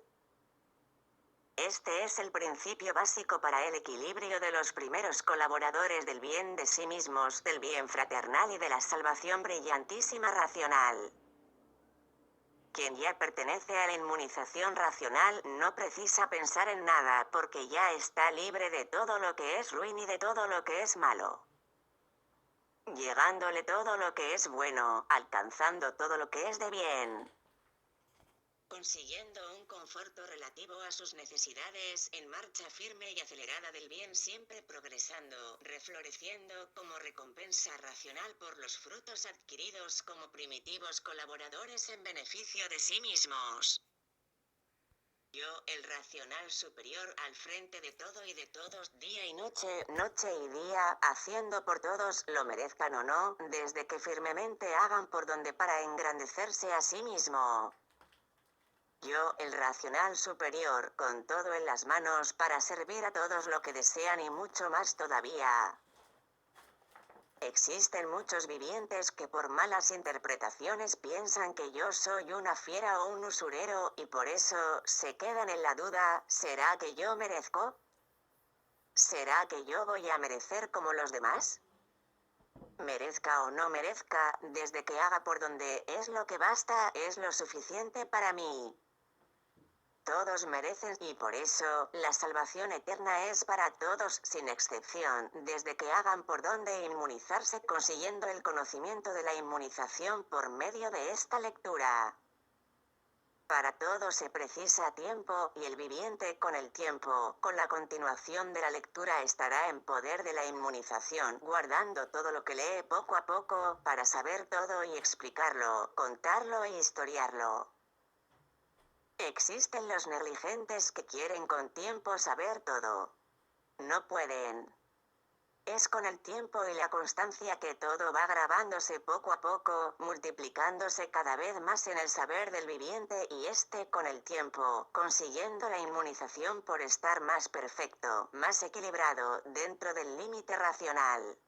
Este es el principio básico para el equilibrio de los primeros colaboradores del bien de sí mismos, del bien fraternal y de la salvación brillantísima racional. Quien ya pertenece a la inmunización racional no precisa pensar en nada porque ya está libre de todo lo que es ruin y de todo lo que es malo. Llegándole todo lo que es bueno, alcanzando todo lo que es de bien. Consiguiendo un conforto relativo a sus necesidades, en marcha firme y acelerada del bien, siempre progresando, refloreciendo como recompensa racional por los frutos adquiridos como primitivos colaboradores en beneficio de sí mismos. Yo, el racional superior, al frente de todo y de todos, día y noche, noche y día, haciendo por todos, lo merezcan o no, desde que firmemente hagan por donde para engrandecerse a sí mismo. Yo, el racional superior, con todo en las manos para servir a todos lo que desean y mucho más todavía. Existen muchos vivientes que por malas interpretaciones piensan que yo soy una fiera o un usurero, y por eso se quedan en la duda, ¿será que yo merezco? ¿Será que yo voy a merecer como los demás? Merezca o no merezca, desde que haga por donde es lo que basta, es lo suficiente para mí. Todos merecen y por eso, la salvación eterna es para todos sin excepción, desde que hagan por donde inmunizarse consiguiendo el conocimiento de la inmunización por medio de esta lectura. Para todo se precisa tiempo, y el viviente con el tiempo, con la continuación de la lectura estará en poder de la inmunización, guardando todo lo que lee poco a poco, para saber todo y explicarlo, contarlo e historiarlo. Existen los negligentes que quieren con tiempo saber todo. No pueden. Es con el tiempo y la constancia que todo va grabándose poco a poco, multiplicándose cada vez más en el saber del viviente y este con el tiempo, consiguiendo la inmunización por estar más perfecto, más equilibrado, dentro del límite racional.